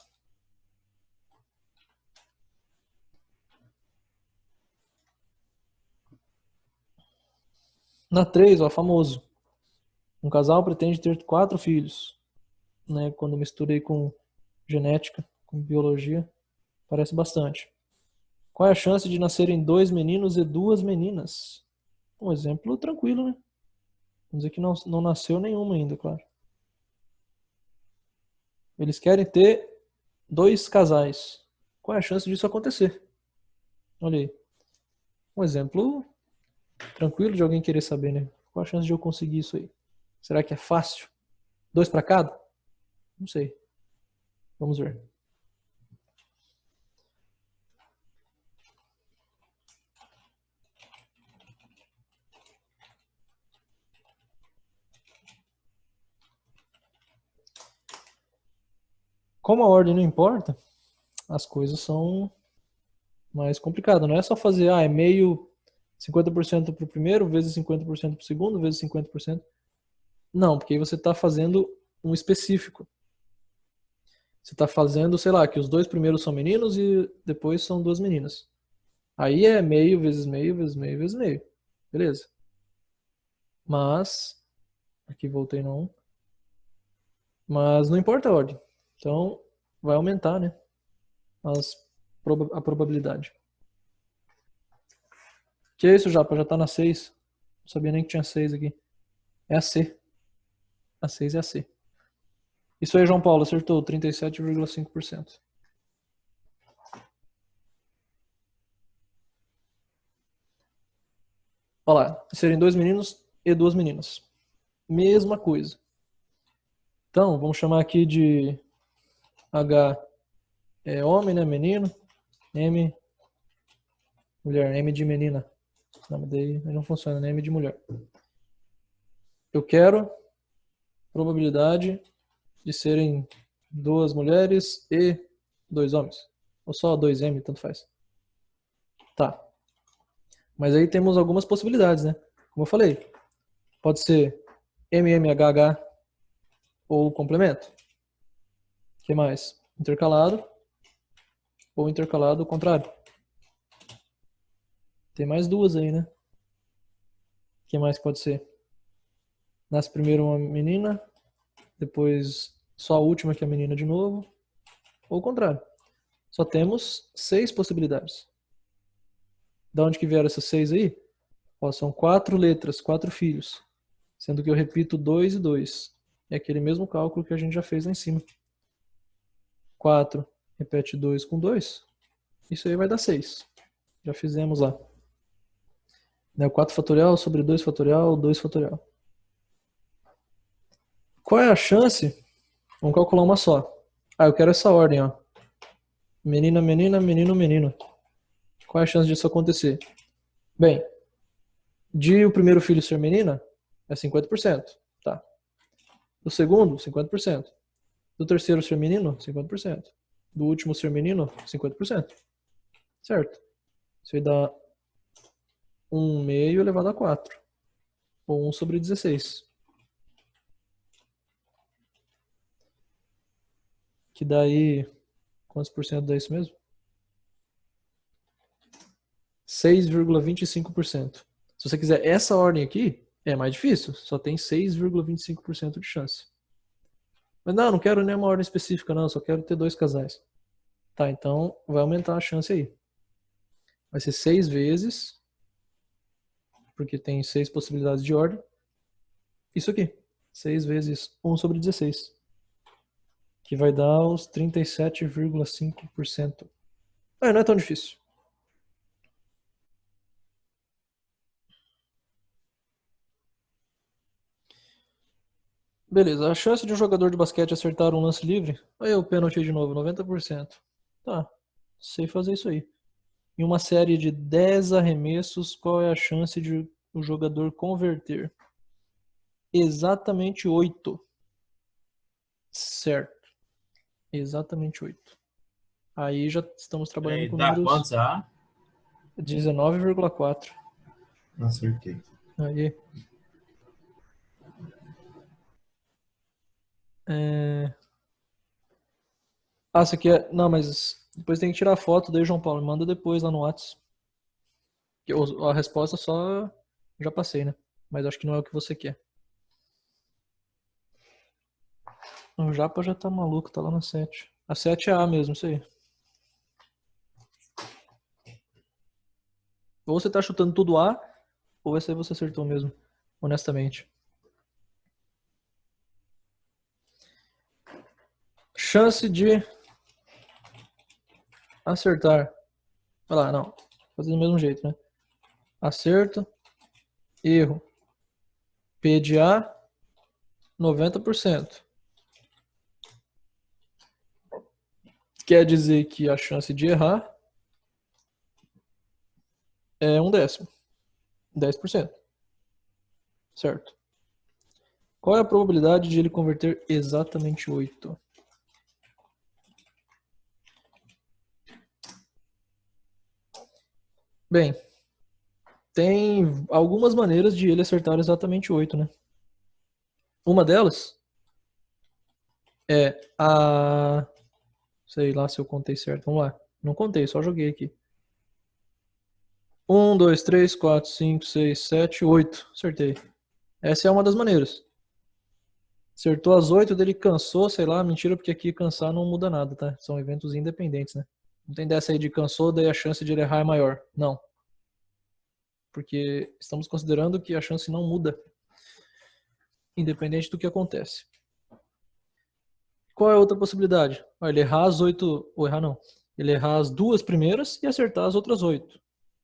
Na 3, ó, famoso. Um casal pretende ter 4 filhos. Né? Quando eu misturei com genética, com biologia, parece bastante. Qual é a chance de nascerem 2 meninos e 2 meninas? Um exemplo tranquilo, né? Vamos dizer que não nasceu nenhuma ainda, claro. Eles querem ter 2 casais. Qual é a chance disso acontecer? Olha aí. Um exemplo tranquilo de alguém querer saber, né? Qual a chance de eu conseguir isso aí? Será que é fácil? 2 para cada? Não sei. Vamos ver. Como a ordem não importa, as coisas são mais complicadas. Não é só fazer, é meio 50% para o primeiro, vezes 50% para o segundo, vezes 50%. Não, porque aí você está fazendo um específico. Você está fazendo, sei lá, que os 2 primeiros são meninos e depois são 2 meninas. Aí é meio, vezes meio, vezes meio, vezes meio. Beleza. Mas, aqui voltei no 1. Mas não importa a ordem. Então, vai aumentar, né? A probabilidade. Que é isso, Japa? Já tá na 6. Não sabia nem que tinha 6 aqui. É a C. A 6 é a C. Isso aí, João Paulo, acertou. 37,5%. Olha lá. Serem 2 meninos e 2 meninas. Mesma coisa. Então, vamos chamar aqui de H é homem, né? Menino. M, mulher. M de menina. Não, daí não funciona, né? M de mulher. Eu quero probabilidade de serem 2 mulheres e 2 homens. Ou só 2M, tanto faz. Tá. Mas aí temos algumas possibilidades, né? Como eu falei, pode ser MMHH ou complemento. O que mais? Intercalado ou intercalado ao contrário. Tem mais 2 aí, né? O que mais pode ser? Nasce primeiro uma menina, depois só a última que é a menina de novo, ou o contrário. Só temos 6 possibilidades. Da onde que vieram essas 6 aí? Ó, são 4 letras, 4 filhos. Sendo que eu repito 2 e 2. É aquele mesmo cálculo que a gente já fez lá em cima. 4 repete 2 com 2. Isso aí vai dar 6. Já fizemos lá. 4 fatorial sobre 2 fatorial, 2 fatorial. Qual é a chance? Vamos calcular uma só. Eu quero essa ordem, ó. Menina, menina, menino, menino. Qual é a chance disso acontecer? Bem, de o primeiro filho ser menina, é 50%. Tá. Do segundo, 50%. Do terceiro ser menino, 50%. Do último ser menino, 50%. Certo? Isso vai dar 1 meio elevado a 4. Ou 1 sobre 16. Que daí... Quantos por cento dá isso mesmo? 6,25%. Se você quiser essa ordem aqui, é mais difícil. Só tem 6,25% de chance. Mas não quero nenhuma ordem específica não, só quero ter 2 casais. Tá, então vai aumentar a chance aí. Vai ser 6 vezes, porque tem 6 possibilidades de ordem. Isso aqui, 6 vezes 1 sobre 16. Que vai dar os 37,5%. Não é tão difícil. Beleza, a chance de um jogador de basquete acertar um lance livre, aí o pênalti de novo, 90%. Tá, sei fazer isso aí. Em uma série de 10 arremessos, qual é a chance de o jogador converter? Exatamente 8. Certo. Exatamente 8. Aí já estamos trabalhando com Dá números... quantos A? 19,4. Acertei. Aí. Ah, você quer... Não, mas depois tem que tirar a foto daí, João Paulo. Manda depois lá no Whats. A resposta só já passei, né? Mas acho que não é o que você quer. O Japa já tá maluco, tá lá na 7. A 7 é A mesmo, isso aí. Ou você tá chutando tudo A, ou essa aí você acertou mesmo, honestamente. Chance de acertar. Vai lá, não. Fazer do mesmo jeito, né? Acerto. Erro. P de A, 90%. Quer dizer que a chance de errar é 1/10. 10%. Certo. Qual é a probabilidade de ele converter exatamente 8? Bem, tem algumas maneiras de ele acertar exatamente 8, né? Uma delas é a... Sei lá se eu contei certo. Vamos lá. Não contei, só joguei aqui. 1, 2, 3, 4, 5, 6, 7, 8. Acertei. Essa é uma das maneiras. Acertou as 8, dele cansou, sei lá, mentira, porque aqui cansar não muda nada, tá? São eventos independentes, né? Não tem dessa aí de cansou, daí a chance de ele errar é maior. Não. Porque estamos considerando que a chance não muda, independente do que acontece. Qual é a outra possibilidade? Ele errar as 8, ou errar não. Ele errar as 2 primeiras e acertar as outras 8.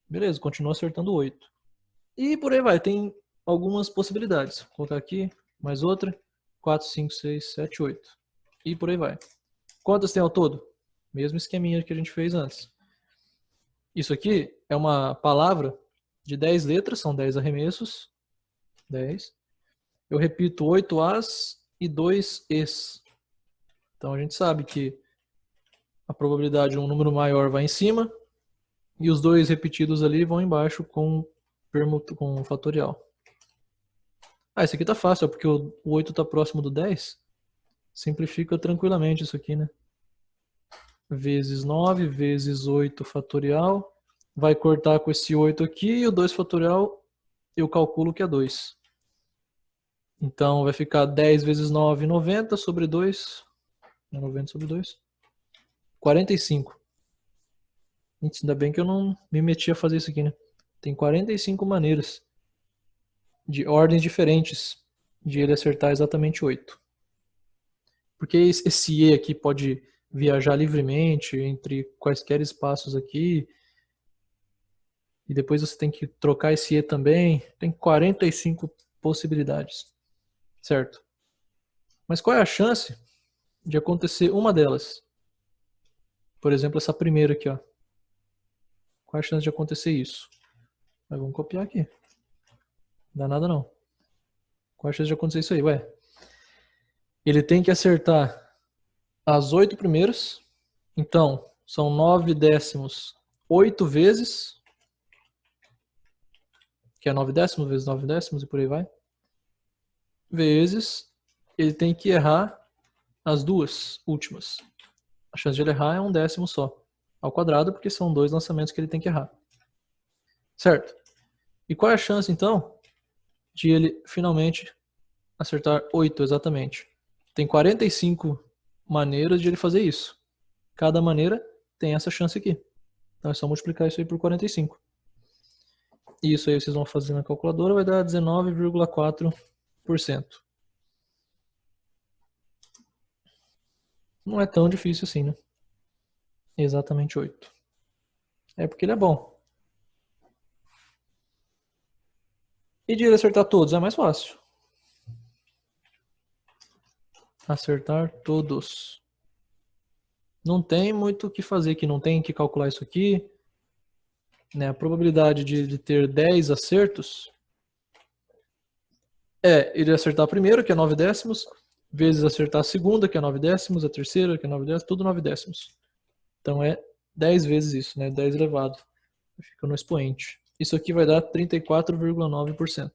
Beleza, continua acertando 8. E por aí vai, tem algumas possibilidades. Vou colocar aqui, mais outra. 4, 5, 6, 7, 8. E por aí vai. Quantas tem ao todo? Mesmo esqueminha que a gente fez antes. Isso aqui é uma palavra de 10 letras, são 10 arremessos. 10. Eu repito 8 As e 2 Es. Então a gente sabe que a probabilidade de um número maior vai em cima e os dois repetidos ali vão embaixo com fatorial. Ah, esse aqui tá fácil, porque o 8 tá próximo do 10. Simplifica tranquilamente isso aqui, né? Vezes 9, vezes 8 fatorial. Vai cortar com esse 8 aqui e o 2 fatorial eu calculo que é 2. Então vai ficar 10 vezes 9, 90 sobre 2. 90 sobre 2. 45. Ainda bem que eu não me meti a fazer isso aqui, né? Tem 45 maneiras de ordens diferentes de ele acertar exatamente 8. Porque esse E aqui pode viajar livremente entre quaisquer espaços aqui. E depois você tem que trocar esse E também. Tem 45 possibilidades. Certo? Mas qual é a chance de acontecer uma delas? Por exemplo, essa primeira aqui, ó. Qual é a chance de acontecer isso? Mas vamos copiar aqui. Não dá nada não. Qual é a chance de acontecer isso aí? Ué, ele tem que acertar as 8 primeiras. Então, são 9 décimos 8 vezes. Que é 9 décimos vezes 9 décimos e por aí vai. Vezes, ele tem que errar as 2 últimas. A chance de ele errar é 1/10 só. Ao quadrado, porque são 2 lançamentos que ele tem que errar. Certo? E qual é a chance, então, de ele finalmente acertar 8 exatamente? Tem 45 maneiras de ele fazer isso. Cada maneira tem essa chance aqui. Então é só multiplicar isso aí por 45. E isso aí vocês vão fazer na calculadora, vai dar 19,4%. Não é tão difícil assim, né? Exatamente 8. É porque ele é bom. E de ele acertar todos é mais fácil. Acertar todos. Não tem muito o que fazer aqui, não tem que calcular isso aqui. Né? A probabilidade de ter 10 acertos é ele acertar a primeira, que é 9 décimos, vezes acertar a segunda, que é 9 décimos, a terceira, que é 9 décimos, tudo 9 décimos. Então é 10 vezes isso, né? 10 elevado. Fica no expoente. Isso aqui vai dar 34,9%.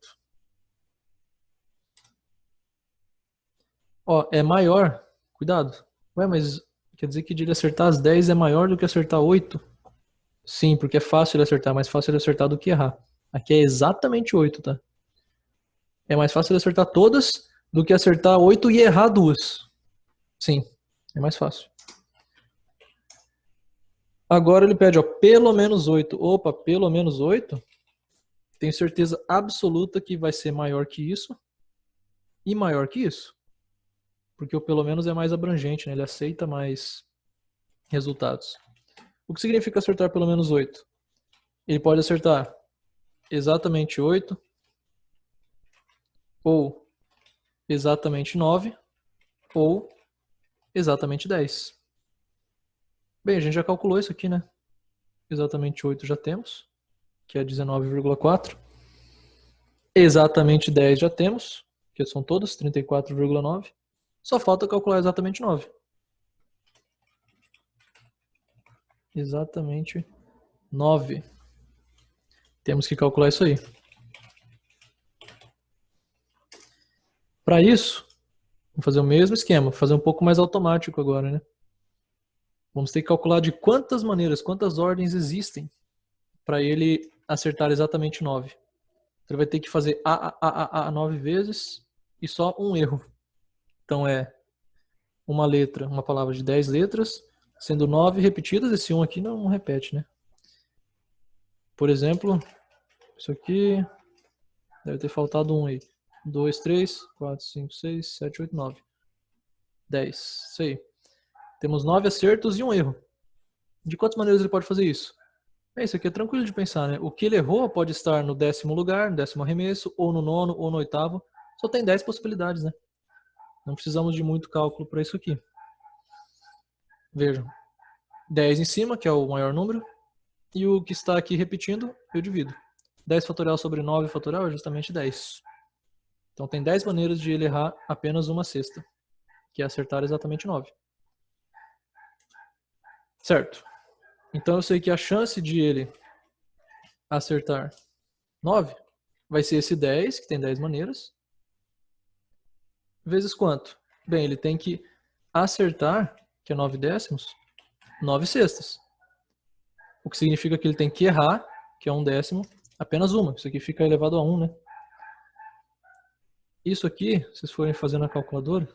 Ó, é maior. Cuidado. Ué, mas quer dizer que de ele acertar as 10 é maior do que acertar 8? Sim, porque é fácil ele acertar. Mais fácil ele acertar do que errar. Aqui é exatamente 8, tá? É mais fácil ele acertar todas do que acertar 8 e errar duas. Sim, é mais fácil. Agora ele pede, ó, pelo menos 8. Opa, pelo menos 8? Tenho certeza absoluta que vai ser maior que isso e maior que isso. Porque o pelo menos é mais abrangente, né? Ele aceita mais resultados. O que significa acertar pelo menos 8? Ele pode acertar exatamente 8 ou exatamente 9 ou exatamente 10. Bem, a gente já calculou isso aqui, né? Exatamente 8 já temos, que é 19,4. Exatamente 10 já temos, que são todas, 34,9. Só falta calcular exatamente 9. Exatamente 9. Temos que calcular isso aí. Para isso, vamos fazer o mesmo esquema, fazer um pouco mais automático agora, né? Vamos ter que calcular de quantas maneiras, quantas ordens existem para ele acertar exatamente 9. Ele vai ter que fazer A 9 vezes e só um erro. Então é uma letra, uma palavra de 10 letras, sendo 9 repetidas. Esse 1 aqui não repete, né? Por exemplo, isso aqui deve ter faltado um aí. 2, 3, 4, 5, 6, 7, 8, 9. 10. Isso aí. Temos 9 acertos e um erro. De quantas maneiras ele pode fazer isso? Isso aqui é tranquilo de pensar, né? O que ele errou pode estar no 10º lugar, no 10º arremesso, ou no 9º, ou no 8º. Só tem 10 possibilidades, né? Não precisamos de muito cálculo para isso aqui. Vejam. 10 em cima, que é o maior número. E o que está aqui repetindo, eu divido. 10 fatorial sobre 9 fatorial é justamente 10. Então tem 10 maneiras de ele errar apenas uma sexta, que é acertar exatamente 9. Certo. Então eu sei que a chance de ele acertar 9 vai ser esse 10, que tem 10 maneiras, vezes quanto? Bem, ele tem que acertar, que é 9 décimos, 9 sextas. O que significa que ele tem que errar, que é 1 décimo, apenas uma. Isso aqui fica elevado a 1, né? Isso aqui, se vocês forem fazer na calculadora,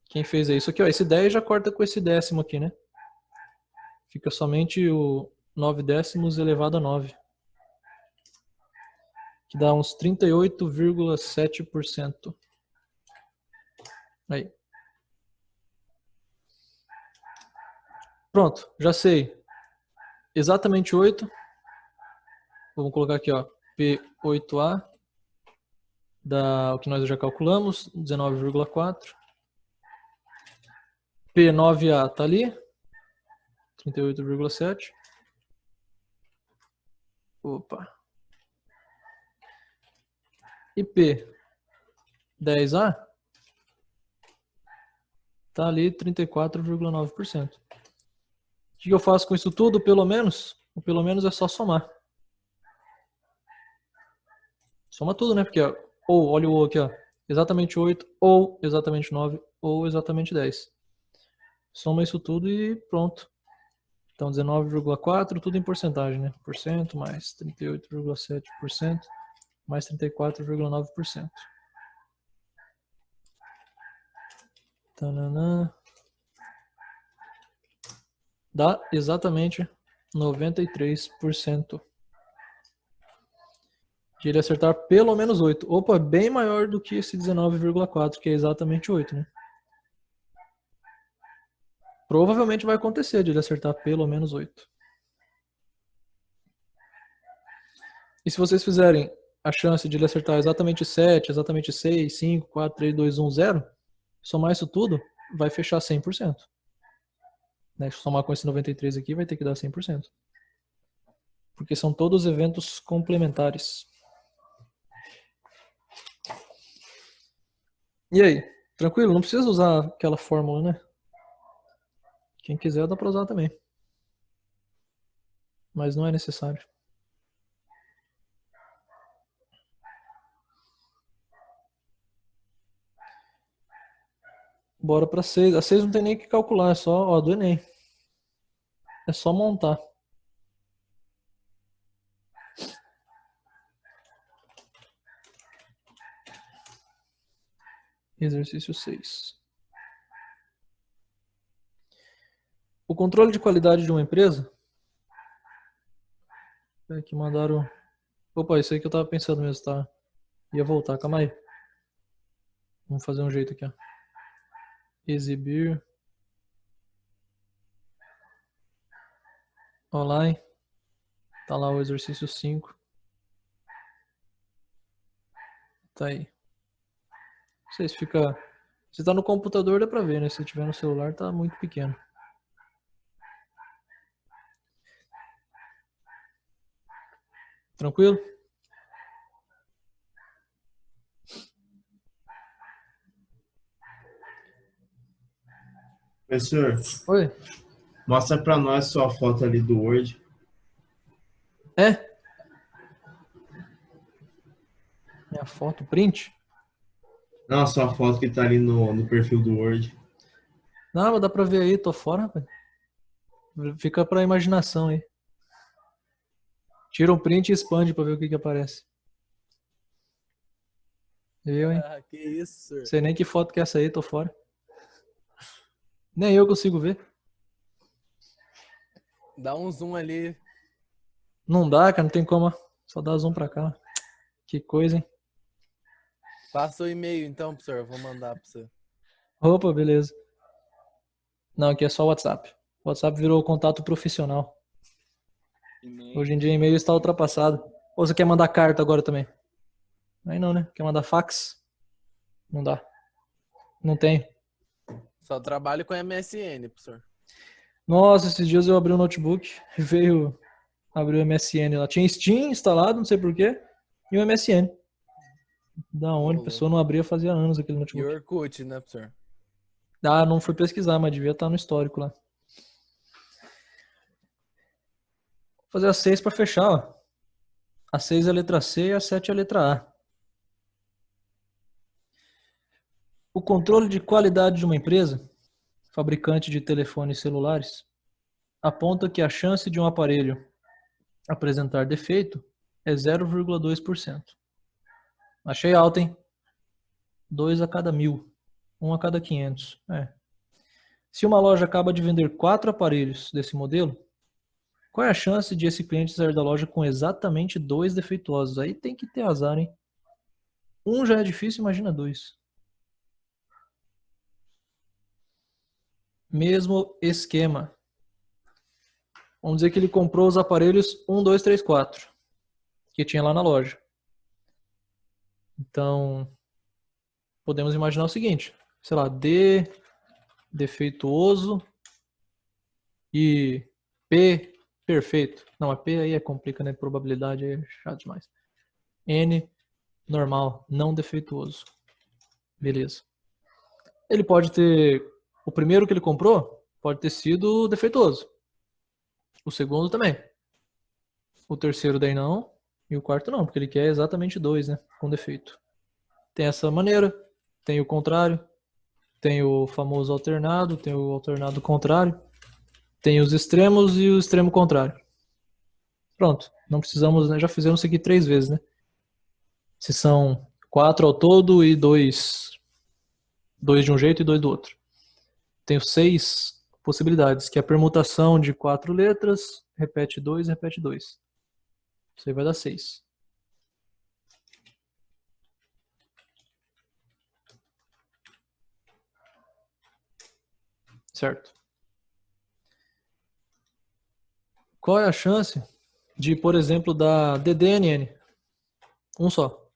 quem fez é isso aqui, ó, esse 10 já corta com esse décimo aqui, né? Fica somente o 9 décimos elevado a 9. Que dá uns 38,7%. Aí. Pronto, já sei. Exatamente 8. Vamos colocar aqui, ó, P8A, dá o que nós já calculamos, 19,4. P9A tá ali, 38,7. Opa. E P10A tá ali, 34,9%. O que eu faço com isso tudo, pelo menos? O pelo menos é só somar. Soma tudo, né? Porque, ó, ou, olha o O aqui, ó. Exatamente 8, ou exatamente 9, ou exatamente 10. Soma isso tudo e pronto. Então, 19,4, tudo em porcentagem, né? Por cento, mais 38,7%, mais 34,9%. Tananã. Dá exatamente 93%. De ele acertar pelo menos 8. Opa, bem maior do que esse 19,4, que é exatamente 8, né? Provavelmente vai acontecer de ele acertar pelo menos 8. E se vocês fizerem a chance de ele acertar exatamente 7, exatamente 6, 5, 4, 3, 2, 1, 0, somar isso tudo, vai fechar 100%. Né? Somar com esse 93 aqui vai ter que dar 100%. Porque são todos eventos complementares. E aí? Tranquilo? Não precisa usar aquela fórmula, né? Quem quiser dá para usar também. Mas não é necessário. Bora pra 6. A 6 não tem nem o que calcular, é só, ó, do Enem. É só montar. Exercício 6. O controle de qualidade de uma empresa. É que mandaram. Opa, isso aí que eu tava pensando mesmo, tá? Ia voltar, calma aí. Vamos fazer um jeito aqui, ó. Exibir. Online. Tá lá o exercício 5. Tá aí. Não sei se fica. Se tá no computador dá pra ver, né? Se tiver no celular tá muito pequeno. Tranquilo? Professor, Oi? mostra pra nós sua foto ali do Word. É? Minha foto, print? Não, sua foto que tá ali no perfil do Word. Não, mas dá pra ver aí, tô fora, rapaz. Fica pra imaginação aí. Tira um print e expande pra ver o que que aparece. Eu, hein? Ah, que isso, senhor. Sei nem que foto que é essa aí, tô fora. Nem eu consigo ver. Dá um zoom ali. Não dá, cara, não tem como. Só dá zoom pra cá. Que coisa, hein? Passa o e-mail então, professor. Eu vou mandar pra você. Opa, beleza. Não, aqui é só o WhatsApp. O WhatsApp virou contato profissional. E-mail. Hoje em dia e-mail está ultrapassado. Ou você quer mandar carta agora também? Aí não, né? Quer mandar fax? Não dá. Não tem. Só trabalho com MSN, professor. Nossa, esses dias eu abri o notebook e veio abrir o MSN lá. Tinha Steam instalado, não sei porquê, e o MSN. Da onde? A Ô, pessoa não abria fazia anos aquele E notebook. Orkut, né, professor? Ah, não fui pesquisar, mas devia estar no histórico lá. Vou fazer a 6 para fechar, ó. A 6 é a letra C e a 7 é a letra A. O controle de qualidade de uma empresa, fabricante de telefones celulares, aponta que a chance de um aparelho apresentar defeito é 0,2%. Achei alto, hein? 2 a cada 1.000. 1 a cada 500. Se uma loja acaba de vender 4 aparelhos desse modelo, qual é a chance de esse cliente sair da loja com exatamente 2 defeituosos? Aí tem que ter azar, hein? Um já é difícil, imagina 2. Mesmo esquema. Vamos dizer que ele comprou os aparelhos 1, 2, 3, 4 que tinha lá na loja. Então, podemos imaginar o seguinte, sei lá, D, defeituoso e P, perfeito. Não, a P aí é complica, né? Probabilidade é chato demais. N, normal, não defeituoso. Beleza. Ele pode ter, o primeiro que ele comprou pode ter sido defeituoso. O segundo também. O terceiro daí não. E o quarto não, porque ele quer exatamente 2, né? Com defeito. Tem essa maneira, tem o contrário, tem o famoso alternado, tem o alternado contrário, tem os extremos e o extremo contrário. Pronto, não precisamos, né? Já fizemos isso aqui 3 vezes, né? Se são 4 ao todo e 2 de um jeito e 2 do outro. Tenho 6 possibilidades, que é a permutação de 4 letras, repete 2, repete 2. Isso aí vai dar 6. Certo? Qual é a chance de, por exemplo, dar DDNN? Um só.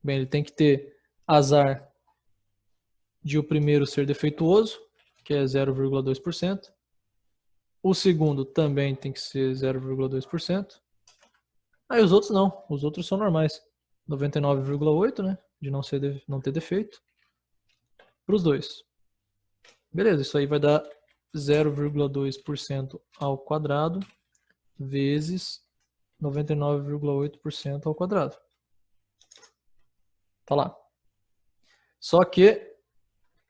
Bem, ele tem que ter azar de o primeiro ser defeituoso, que é 0,2%. O segundo também tem que ser 0,2%. Aí os outros não. Os outros são normais. 99,8%, né? De não ter defeito. Para os dois. Beleza, isso aí vai dar 0,2% ao quadrado vezes 99,8% ao quadrado. Tá lá. Só que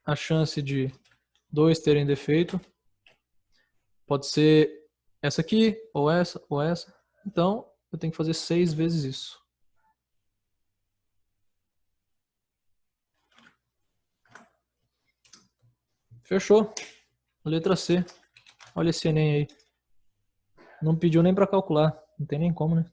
a chance de 2 terem defeito. Pode ser essa aqui, ou essa, ou essa. Então, eu tenho que fazer 6 vezes isso. Fechou. Letra C. Olha esse Enem aí. Não pediu nem para calcular. Não tem nem como, né?